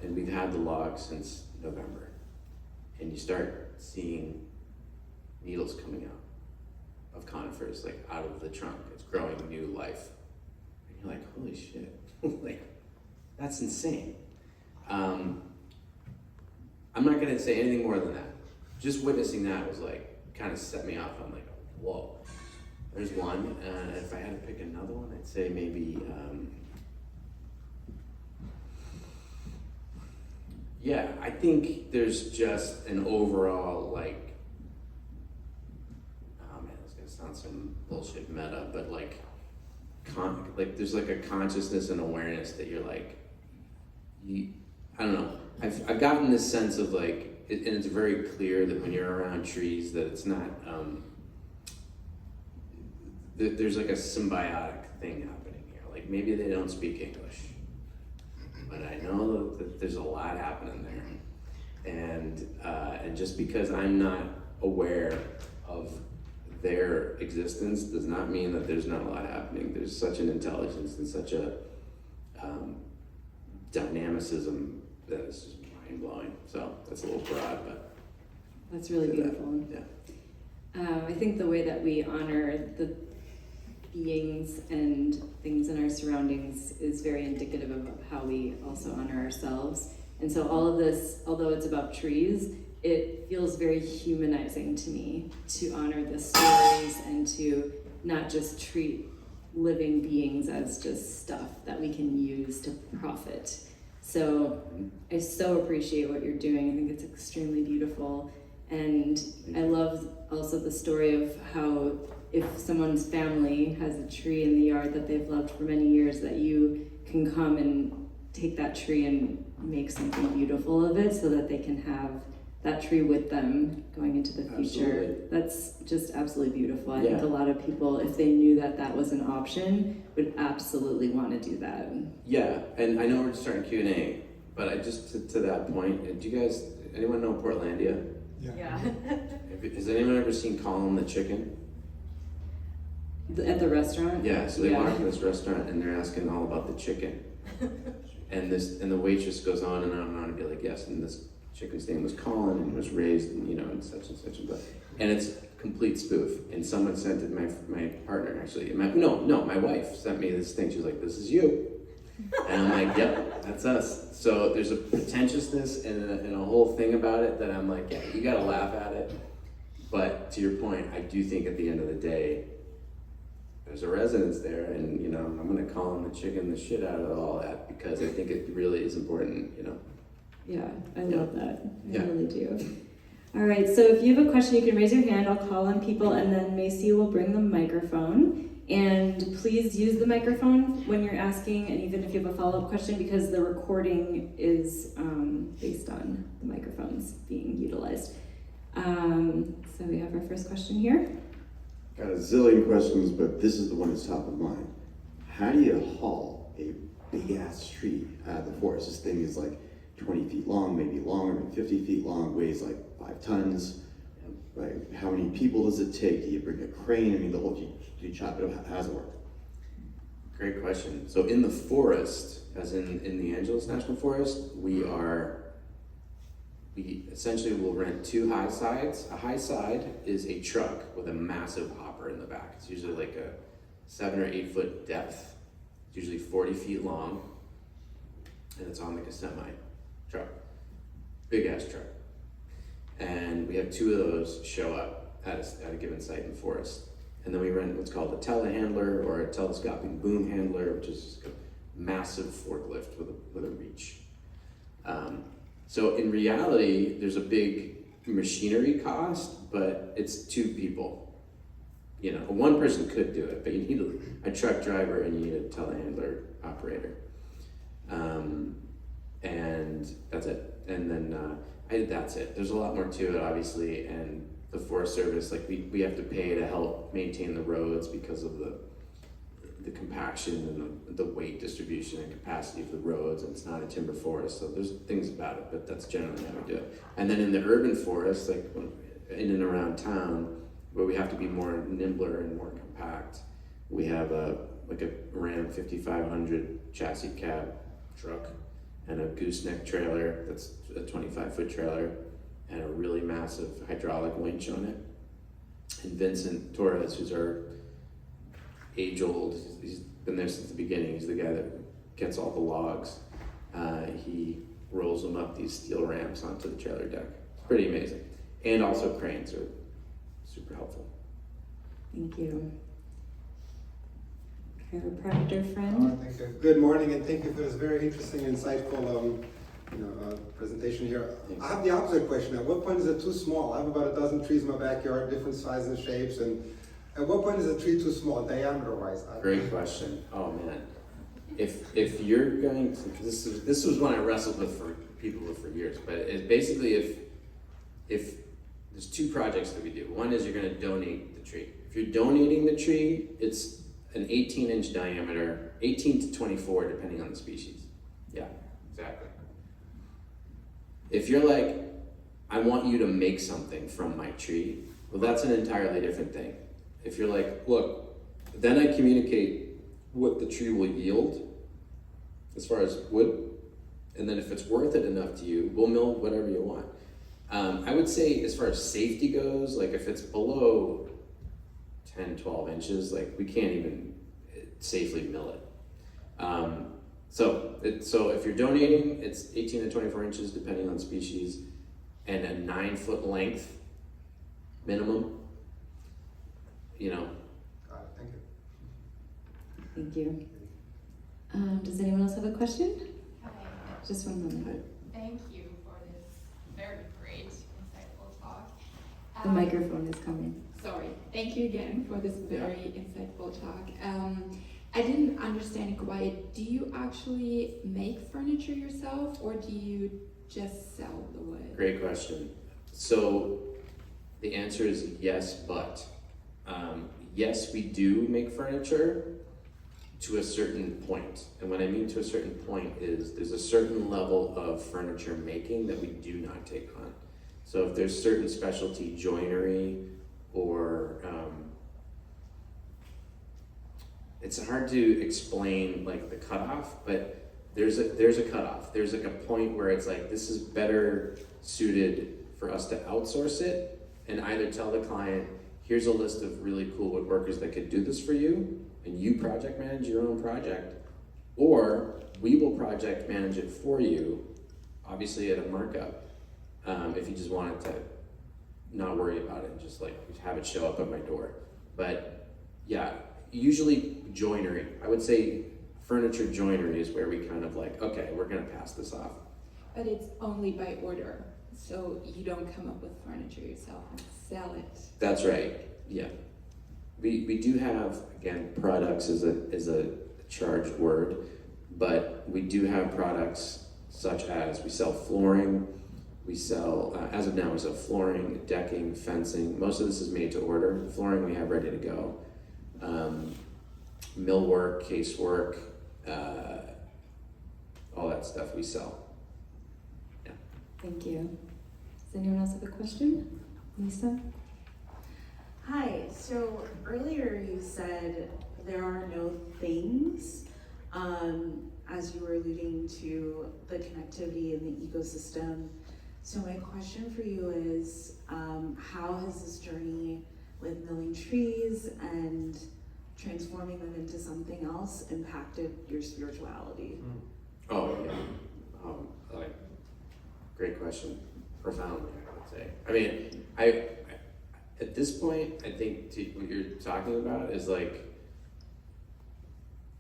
and we've had the log since November, and you start seeing needles coming out of conifers, like out of the trunk. It's growing new life, and you're like, holy shit, like that's insane. I'm not gonna say anything more than that. Just witnessing that was like, kind of set me off. I'm like, whoa, there's one. If I had to pick another one, I'd say maybe Yeah, I think there's just an overall, like, oh man, it's gonna sound some bullshit meta, but like, there's like a consciousness and awareness that you're like, I don't know. I've gotten this sense of like, and it's very clear that when you're around trees, that it's not, there's like a symbiotic thing happening here. Like maybe they don't speak English, but I know that there's a lot happening there. And just because I'm not aware of their existence does not mean that there's not a lot happening. There's such an intelligence and such a dynamicism that is just mind-blowing. So that's a little broad, but that's really beautiful. Yeah. I think the way that we honor the beings and things in our surroundings is very indicative of how we also honor ourselves. And so all of this, although it's about trees, it feels very humanizing to me to honor the stories and to not just treat living beings as just stuff that we can use to profit. So I so appreciate what you're doing. I think it's extremely beautiful. And I love also the story of how if someone's family has a tree in the yard that they've loved for many years, that you can come and take that tree and make something beautiful of it so that they can have that tree with them going into the future. Absolutely. That's just absolutely beautiful. I Yeah. think a lot of people, if they knew that that was an option, would absolutely want to do that. Yeah, and I know we're starting Q&A, but I just, to that point, do you guys, anyone know Portlandia? Yeah. Has anyone ever seen Colin the chicken? At the restaurant? Yeah, so they walk in this restaurant and they're asking all about the chicken. And the waitress goes on and on and on and be like, yes, and this chicken's name was Colin and was raised in, and such and such and blah. And it's complete spoof. And someone sent it, my partner actually, my wife sent me this thing. She was like, this is you. And I'm like, yep, that's us. So there's a pretentiousness and a whole thing about it that I'm like, yeah, you gotta laugh at it. But to your point, I do think at the end of the day, there's a resonance there, and I'm gonna call him the chicken the shit out of all that because I think it really is important, Yeah, I love that. I Yeah. really do. All right, so if you have a question, you can raise your hand. I'll call on people, and then Macy will bring the microphone. And please use the microphone when you're asking, and even if you have a follow-up question, because the recording is based on the microphones being utilized. So we have our first question here. Got a zillion questions, but this is the one that's top of mind. How do you haul a big ass tree out of the forest? This thing is like 20 feet long, maybe longer, maybe 50 feet long, weighs like 5 tons. Right? How many people does it take? Do you bring a crane? I mean, do you chop it up? How does it work? Great question. So in the forest, as in the Angeles National Forest, we essentially will rent 2 high sides. A high side is a truck with a massive hopper in the back. It's usually like a 7 or 8 foot depth. It's usually 40 feet long, and it's on like a semi truck, big ass truck. And we have 2 of those show up at a given site in the forest. And then we rent what's called a telehandler or a telescoping boom handler, which is a massive forklift with a reach. So in reality, there's a big machinery cost, but it's 2 people. One person could do it, but you need a truck driver and you need a telehandler operator. And that's it. And then that's it. There's a lot more to it, obviously, and the Forest Service, like we have to pay to help maintain the roads because of the compaction and the weight distribution and capacity of the roads, and it's not a timber forest, so there's things about it, but that's generally how we do it. And then in the urban forest, like in and around town, where we have to be more nimbler and more compact, we have a Ram 5500 chassis cab truck and a gooseneck trailer that's a 25-foot trailer and a really massive hydraulic winch on it. And Vincent Torres, who's our age-old, he's been there since the beginning, he's the guy that gets all the logs. He rolls them up these steel ramps onto the trailer deck. It's pretty amazing. And also cranes are super helpful. Thank you. Chiropractor friend. Thank you. Good morning, and thank you for this very interesting, insightful presentation here. Thanks. I have the opposite question. At what point is it too small? I have about a dozen trees in my backyard, different sizes and shapes, and at what point is a tree too small, diameter-wise? Great question. Oh man, if you're going to, this was one I wrestled with for people for years, but it's basically if there's two projects that we do. One is you're going to donate the tree. If you're donating the tree, it's an 18-inch diameter, 18 to 24 depending on the species. Yeah, exactly. If you're like, I want you to make something from my tree, well, that's an entirely different thing. If you're like, look, then I communicate what the tree will yield as far as wood, and then if it's worth it enough to you, we'll mill whatever you want. I would say as far as safety goes, like if it's below 10, 12 inches, like we can't even safely mill it. So if you're donating, it's 18 to 24 inches depending on species, and a 9-foot length minimum. You know. Got it, thank you. Thank you. Does anyone else have a question? Hi, Just one moment. thank you for this very great, insightful talk. The microphone is coming. Sorry, thank you again for this very insightful talk. I didn't understand quite, do you actually make furniture yourself or do you just sell the wood? Great question. So the answer is yes, but yes, we do make furniture to a certain point. And what I mean to a certain point is there's a certain level of furniture making that we do not take on. So if there's certain specialty joinery or it's hard to explain like the cutoff, but there's a cutoff. There's like a point where it's like this is better suited for us to outsource it and either tell the client, here's a list of really cool woodworkers that could do this for you, and you project manage your own project, or we will project manage it for you, obviously at a markup, if you just wanted to not worry about it and just like have it show up at my door. But yeah, usually joinery. I would say furniture joinery is where we kind of like, okay, we're gonna pass this off. But it's only by order, so you don't come up with furniture yourself and sell it. That's right, yeah. We do have, again, products is a charged word, but we do have products such as we sell flooring, we sell, as of now, we sell flooring, decking, fencing. Most of this is made to order. Flooring we have ready to go. Millwork, casework, all that stuff we sell. Yeah. Thank you. Does anyone else have a question? Lisa? Hi, so earlier you said there are no things, as you were alluding to the connectivity in the ecosystem. So my question for you is, how has this journey with milling trees and transforming them into something else impacted your spirituality? Oh, yeah. Like, great question. Profoundly, I would say. I mean, I at this point, I think what you're talking about is like,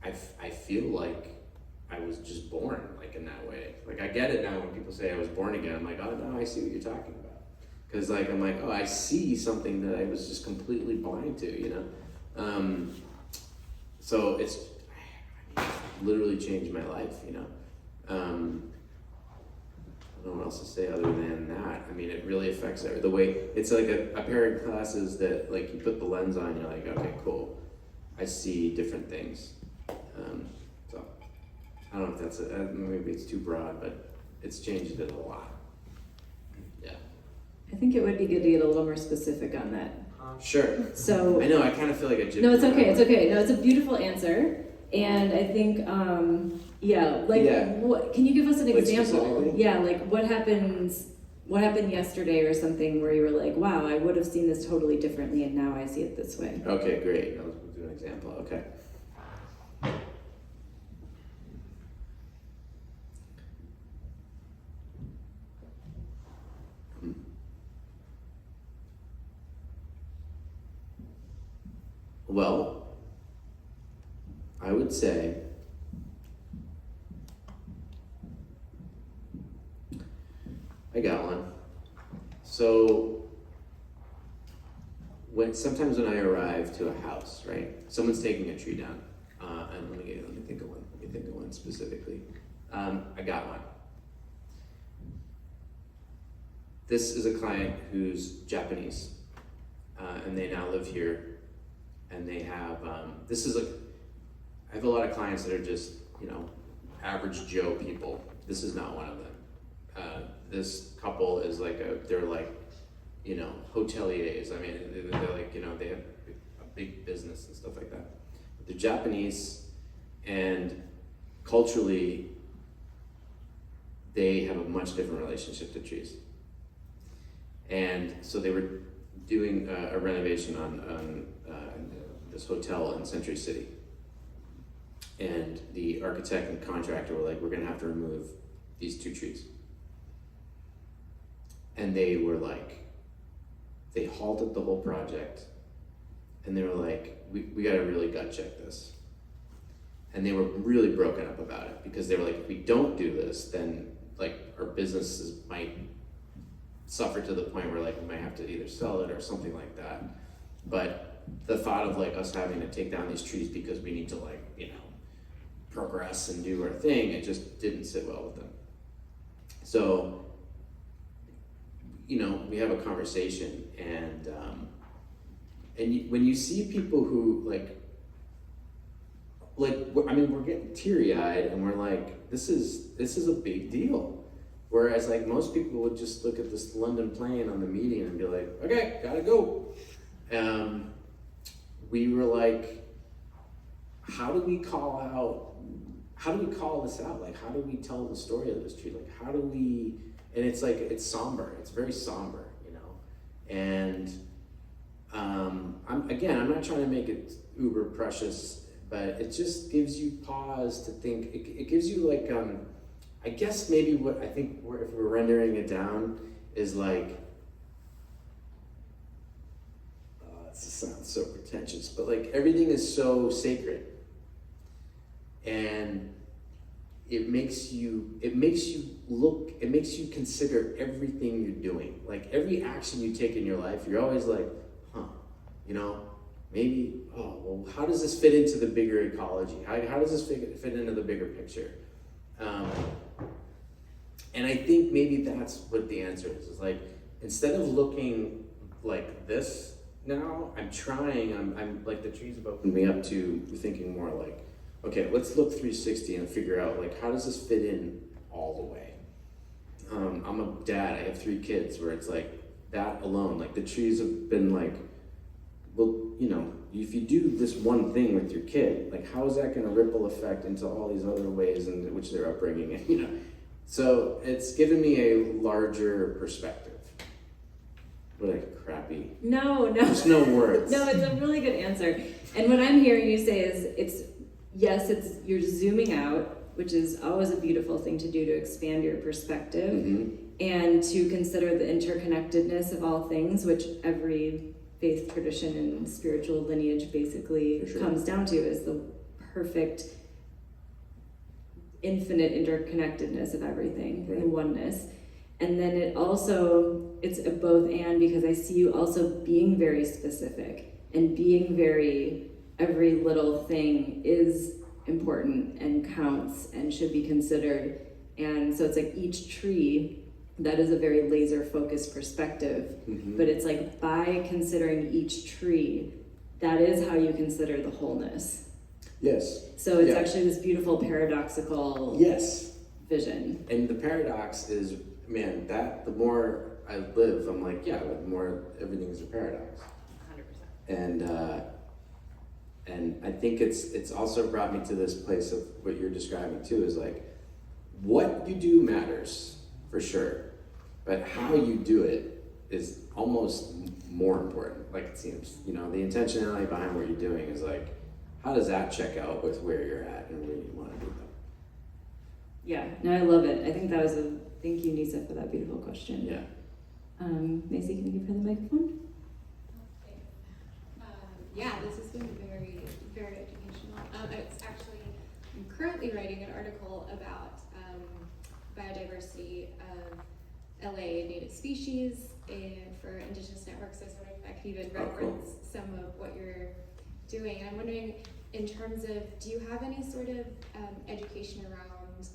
I feel like I was just born like in that way. Like I get it now when people say I was born again. I'm like, oh no, I see what you're talking about. Because like I'm like, oh, I see something that I was just completely blind to, you know. So it's literally changed my life, you know. I don't know what else to say other than that. I mean, it really affects the way, it's like a pair of glasses that like you put the lens on, you're like, okay, cool. I see different things. So I don't know if that's, maybe it's too broad, but it's changed it a lot. Yeah. I think it would be good to get a little more specific on that. Sure. So I know, I kind of feel like a gypsy. no, it's okay. It's okay. No, it's a beautiful answer, and I think, what can you give us an Like example? specifically? Yeah, like what happened yesterday or something where you were like, wow, I would have seen this totally differently, and now I see it this way. Okay, great. I'll do an example. Okay. Well, I would say got one. So sometimes when I arrive to a house, right, someone's taking a tree down, and let me think of one. Let me think of one specifically. I got one. This is a client who's Japanese, and they now live here, and they have. I have a lot of clients that are just, average Joe people. This is not one of them. This couple is they're hoteliers. I mean, they're like, they have a big business and stuff like that. But they're Japanese, and culturally, they have a much different relationship to trees. And so they were doing a renovation on this hotel in Century City. And the architect and contractor were like, we're gonna have to remove these 2 trees. And they were like, they halted the whole project, and they were like, we gotta really gut check this. And they were really broken up about it, because they were like, if we don't do this, then our businesses might suffer to the point where we might have to either sell it or something like that. But the thought of us having to take down these trees because we need to progress and do our thing, it just didn't sit well with them. So, we have a conversation, and when you see people who we're getting teary-eyed, and we're like, this is a big deal. Whereas most people would just look at this London plane on the median and be like, okay, gotta go. We were like, how do we call this out? How do we tell the story of this tree? How do we, and it's somber, it's very somber, and I'm not trying to make it uber precious, but it just gives you pause to think. It gives you I guess maybe what I think if we're rendering it down is it sounds so pretentious, but everything is so sacred, and it makes you consider everything you're doing. Every action you take in your life, you're always maybe, how does this fit into the bigger ecology? How does this fit into the bigger picture? And I think maybe that's what the answer is instead of looking like this now, I'm the trees have opened me up to thinking more okay, let's look 360 and figure out how does this fit in all the way? I'm a dad, I have 3 kids, where it's that alone, the trees have been well, if you do this one thing with your kid, how is that going to ripple effect into all these other ways in which they're upbringing? So it's given me a larger perspective. What a crappy. No. There's no words. No, it's a really good answer. And what I'm hearing you say is you're zooming out, which is always a beautiful thing to do to expand your perspective, and to consider the interconnectedness of all things, which every faith tradition and spiritual lineage basically comes down to, is the perfect infinite interconnectedness of everything, the oneness. And then it's a both and, because I see you also being very specific and being every little thing is important and counts and should be considered. And so it's each tree, that is a very laser focused perspective, but it's by considering each tree, that is how you consider the wholeness. Yes. So it's actually this beautiful paradoxical vision. And the paradox is, man, the more I live, I'm the more everything is a paradox. 100%. And I think it's also brought me to this place of what you're describing too, is what you do matters for sure, but how you do it is almost more important. It seems, the intentionality behind what you're doing is how does that check out with where you're at and where you want to be? Yeah, no, I love it. I think thank you, Nisa, for that beautiful question. Yeah. Macy, can you give her the microphone? This has been very, very educational. I'm currently writing an article about biodiversity of LA native species and for Indigenous networks. I was wondering if I could even Oh, cool. reference some of what you're doing. And I'm wondering, in terms of, do you have any sort of education around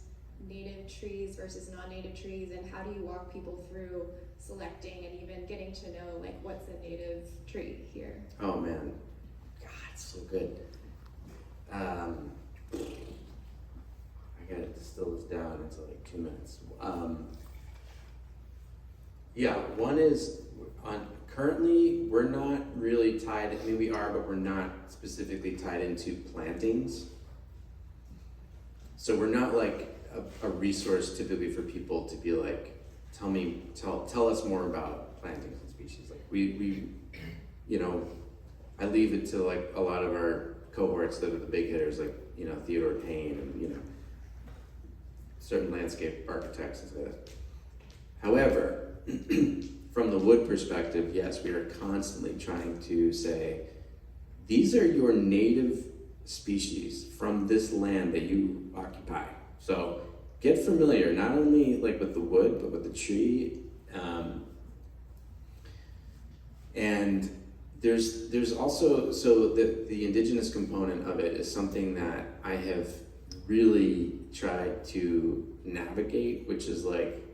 native trees versus non-native trees, and how do you walk people through selecting and even getting to know like what's a native tree here? Oh man, God, it's so good. I gotta distill this down into like 2 minutes. Yeah, one is currently we're not really tied. I mean, we are, but we're not specifically tied into plantings. So we're not like a resource typically for people to be like, tell us more about plantings and species. Like we, you know, I leave it to like a lot of our cohorts that are the big hitters, like, you know, Theodore Payne and, you know, certain landscape architects and stuff. However, from the wood perspective, yes, we are constantly trying to say, these are your native species from this land that you occupy. So get familiar, not only like with the wood, but with the tree. And there's also, so the indigenous component of it is something that I have really tried to navigate, which is like,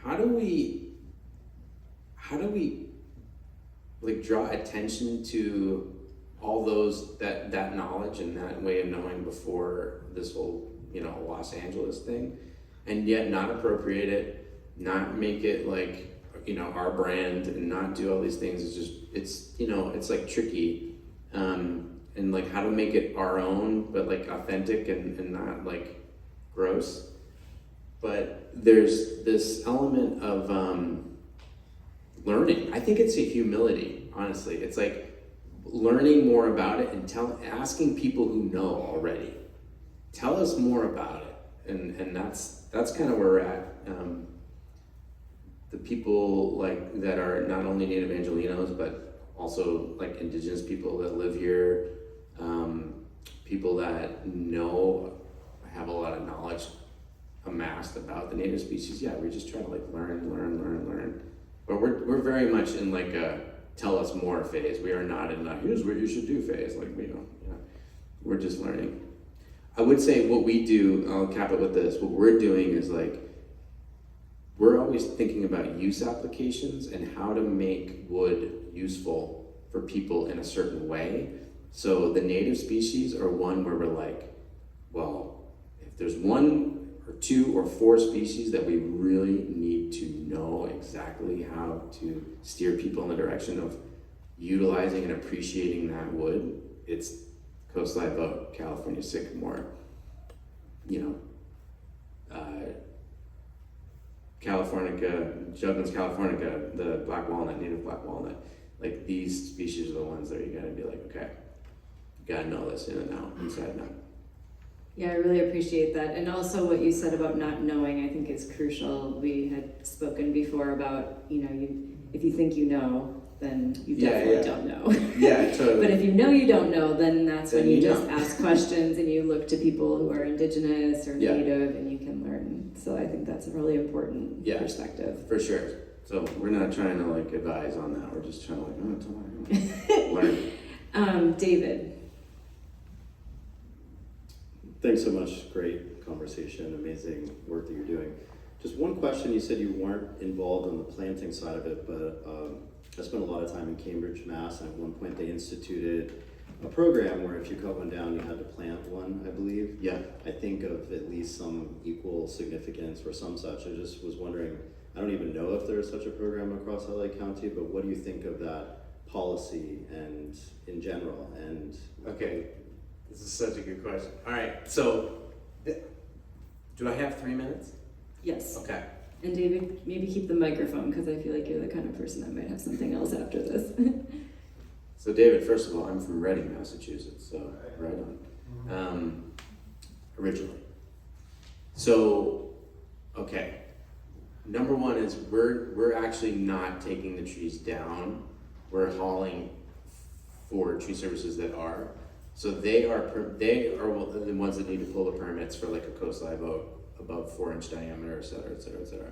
how do we like draw attention to all those, that knowledge and that way of knowing before this whole, you know, Los Angeles thing, and yet not appropriate it, not make it like, you know, our brand, and not do all these things. It's just, it's, you know, it's like tricky, and like how to make it our own, but like authentic and not like gross. But there's this element of learning. I think it's a humility, honestly. It's like learning more about it and asking people who know already, tell us more about it. And that's kind of where we're at. The people like that are not only Native Angelenos, but also like indigenous people that live here, people that know, have a lot of knowledge amassed about the native species. Yeah, we just try to like learn. But we're very much in like a tell us more phase. We are not in a here's what you should do phase. Like, we don't, you know, we're just learning. I would say what we do, I'll cap it with this, what we're doing is like, we're always thinking about use applications and how to make wood useful for people in a certain way. So the native species are one where we're like, well, if there's 1 or 2 or 4 species that we really need to know exactly how to steer people in the direction of utilizing and appreciating that wood, it's Coast Live Oak, California Sycamore, you know, Californica, Juglans Californica, the black walnut, native black walnut. Like, these species are the ones that you gotta be like, okay, you gotta know this in and out, inside and out. Yeah, I really appreciate that. And also what you said about not knowing, I think is crucial. We had spoken before about, you know, if you think you know, then you definitely don't know. Yeah, totally. But if you know you don't know, then that's when Then you you just know. ask questions and you look to people who are indigenous or Yeah. native, and you can learn. So I think that's a really important perspective. For sure. So we're not trying to like advise on that. We're just trying to like, learn. David. Thanks so much. Great conversation. Amazing work that you're doing. Just one question. You said you weren't involved on the planting side of it, but I spent a lot of time in Cambridge, Mass, and at one point they instituted a program where if you cut one down, you had to plant one, I believe. Yeah. I think of at least some equal significance or some such. I just was wondering, I don't even know if there's such a program across LA County, but what do you think of that policy and in general? And Okay, this is such a good question. All right, so do I have 3 minutes? Yes. Okay. And David, maybe keep the microphone because I feel like you're the kind of person that might have something else after this. So David, first of all, I'm from Reading, Massachusetts, so right on. Originally. So, okay. Number one is we're actually not taking the trees down. We're hauling for tree services that are. So they are the ones that need to pull the permits for like a coast live oak above 4-inch diameter, et cetera, et cetera, et cetera.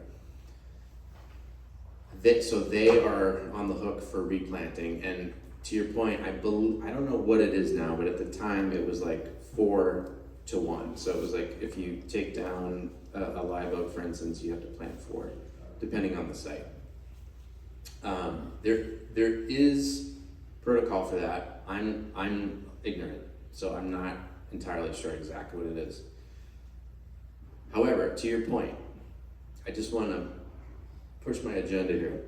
they are on the hook for replanting, and to your point, I don't know what it is now, but at the time it was like 4-to-1. So it was like if you take down a live oak, for instance, you have to plant 4, depending on the site. There is protocol for that. I'm ignorant, so I'm not entirely sure exactly what it is. However, to your point, I just want to push my agenda here.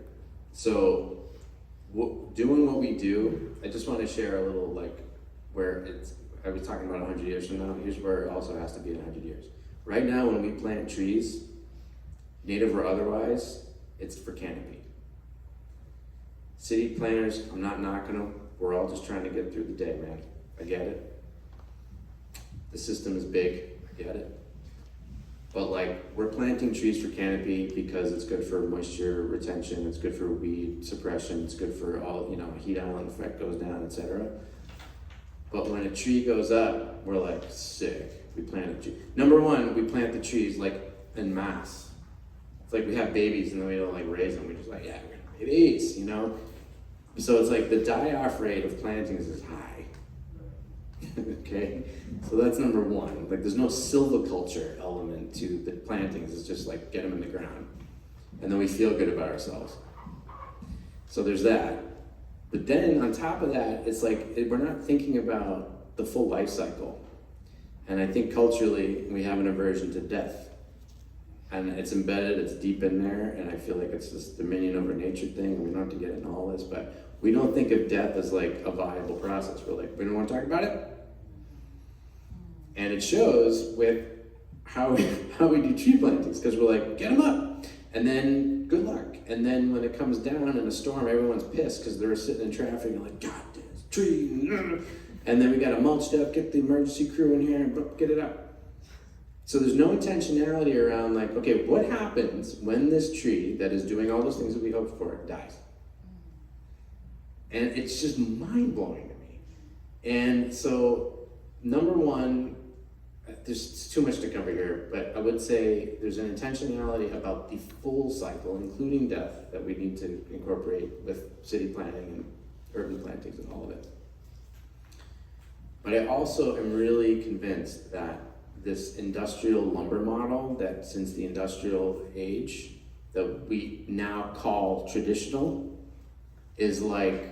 So, doing what we do, I just want to share a little, like, where I was talking about 100 years from now, here's where it also has to be in 100 years. Right now, when we plant trees, native or otherwise, it's for canopy. City planners, I'm not knocking them. We're all just trying to get through the day, man. I get it. The system is big, I get it. But like, we're planting trees for canopy because it's good for moisture retention, it's good for weed suppression, it's good for all, heat island effect goes down, etc. But when a tree goes up, we're like, sick, we planted a tree. Number one, we plant the trees like en masse. It's like we have babies and then we don't like raise them, we're just like, yeah, we're gonna have babies, So it's like the die-off rate of plantings is high. Okay, so that's number one. Like, there's no silviculture element to the plantings. It's just like get them in the ground, and then we feel good about ourselves. So there's that. But then on top of that, it's like we're not thinking about the full life cycle. And I think culturally we have an aversion to death, and it's embedded. It's deep in there, and I feel like it's this dominion over nature thing. We don't have to get into all this, but we don't think of death as like a viable process. We're like, we don't want to talk about it. And it shows with how we do tree plantings, because we're like, get them up, and then good luck. And then when it comes down in a storm, everyone's pissed because they're sitting in traffic and like, God, this tree. And then we got to mulch it up, get the emergency crew in here and get it up. So there's no intentionality around like, okay, what happens when this tree that is doing all those things that we hoped for dies? And it's just mind-blowing to me. And so, number one, there's too much to cover here, but I would say there's an intentionality about the full cycle, including death, that we need to incorporate with city planning and urban plantings and all of it. But I also am really convinced that this industrial lumber model that since the industrial age that we now call traditional is like,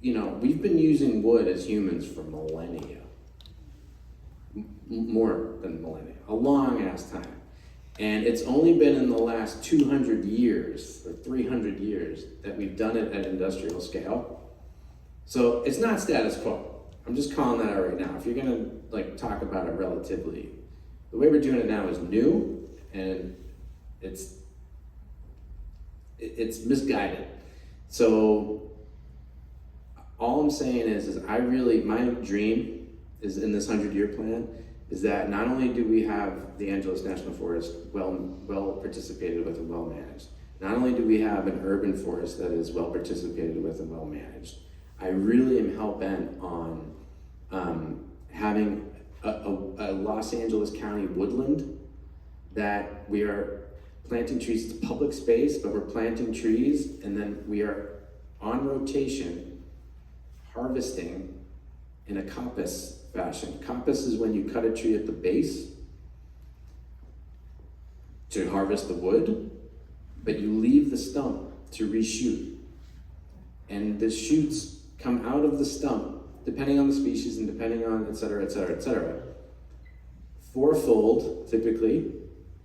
we've been using wood as humans for millennia. More than millennia, a long ass time. And it's only been in the last 200 years or 300 years that we've done it at industrial scale. So it's not status quo. I'm just calling that out right now. If you're gonna talk about it relatively, the way we're doing it now is new, and it's misguided. So all I'm saying is my dream is in this 100-year plan is that not only do we have the Angeles National Forest well participated with and well managed, not only do we have an urban forest that is well participated with and well managed, I really am hell-bent on having a Los Angeles County woodland that we are planting trees. It's public space, but we're planting trees, and then we are on rotation harvesting in a coppice fashion. Coppice is when you cut a tree at the base to harvest the wood, but you leave the stump to reshoot. And the shoots come out of the stump, depending on the species and depending on et cetera, et cetera, et cetera. Fourfold, typically,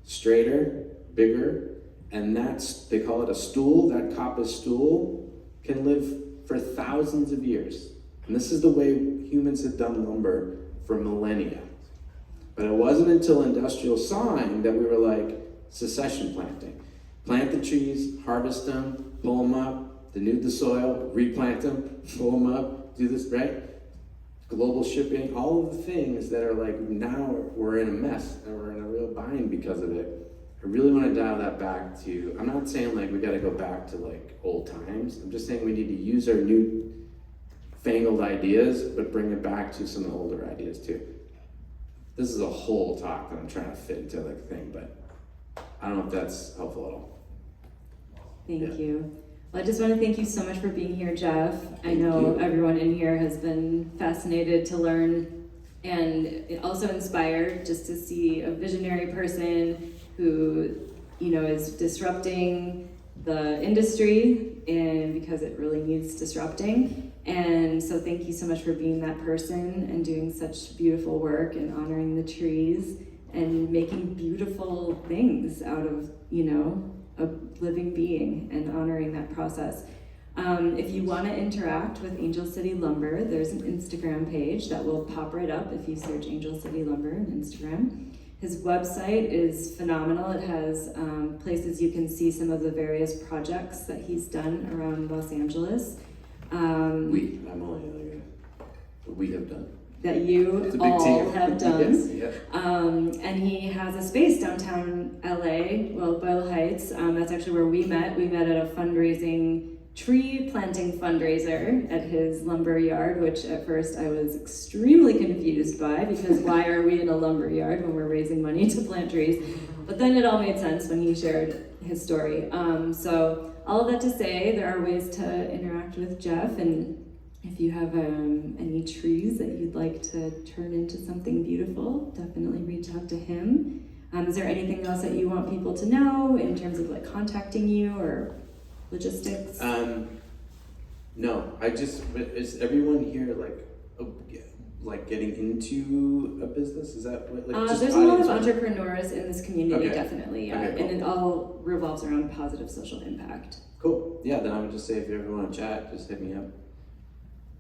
straighter, bigger, and they call it a stool. That coppice stool can live for thousands of years. And this is the way humans have done lumber for millennia. But it wasn't until industrial sawing that we were like succession planting. Plant the trees, harvest them, pull them up, denude the soil, replant them, pull them up, do this, right? Global shipping, all of the things that are like, now we're in a mess and we're in a real bind because of it. I really want to dial that back to, I'm not saying like we got to go back to like old times. I'm just saying we need to use our new fangled ideas, but bring it back to some older ideas too. This is a whole talk that I'm trying to fit into like a thing, but I don't know if that's helpful at all. Thank Yeah. you. Well, I just want to thank you so much for being here, Jeff. I Thank know you. everyone in here has been fascinated to learn and also inspired just to see a visionary person who, you know, is disrupting the industry, and because it really needs disrupting. And so thank you so much for being that person and doing such beautiful work and honoring the trees and making beautiful things out of, you know, a living being and honoring that process. If you want to interact with Angel City Lumber, there's an Instagram page that will pop right up if you search Angel City Lumber on Instagram. His website is phenomenal. It has places you can see some of the various projects that he's done around Los Angeles. I'm only the other guy. But we have done. That you It's a big all team. have done. Yes, yeah. And he has a space downtown LA, well, Boyle Heights. That's actually where we met. We met at a fundraising, tree planting fundraiser at his lumber yard, which at first I was extremely confused by, because why are we in a lumber yard when we're raising money to plant trees? But then it all made sense when he shared his story. So all of that to say, there are ways to interact with Jeff, and if you have any trees that you'd like to turn into something beautiful, definitely reach out to him. Is there anything else that you want people to know in terms of like contacting you or logistics? No, is everyone here like getting into a business? Is that what, like just There's a lot of audience? entrepreneurs in this community, Okay. definitely, yeah. Okay, cool. And it all revolves around positive social impact. Cool. Yeah, then I would just say if you ever want to chat, just hit me up.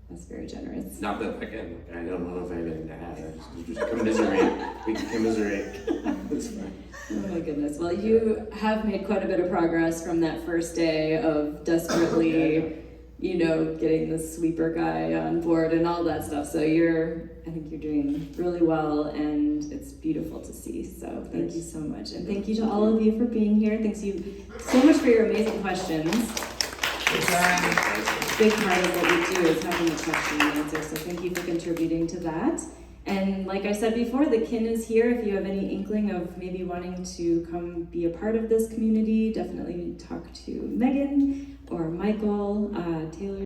That's very generous. Not that again, I don't know if I have anything to add. I just commiserate. We can commiserate. It's fine. Oh my goodness. Well, you have made quite a bit of progress from that first day of desperately, you know, getting the sweeper guy on board and all that stuff. So I think you're doing really well, and it's beautiful to see. So thank you so much. And thank you to all of you for being here. Thanks you so much for your amazing questions. A big part of what we do is having a question and answer. So thank you for contributing to that. And like I said before, the KINN is here. If you have any inkling of maybe wanting to come be a part of this community, definitely talk to Megan or Michael, Taylor.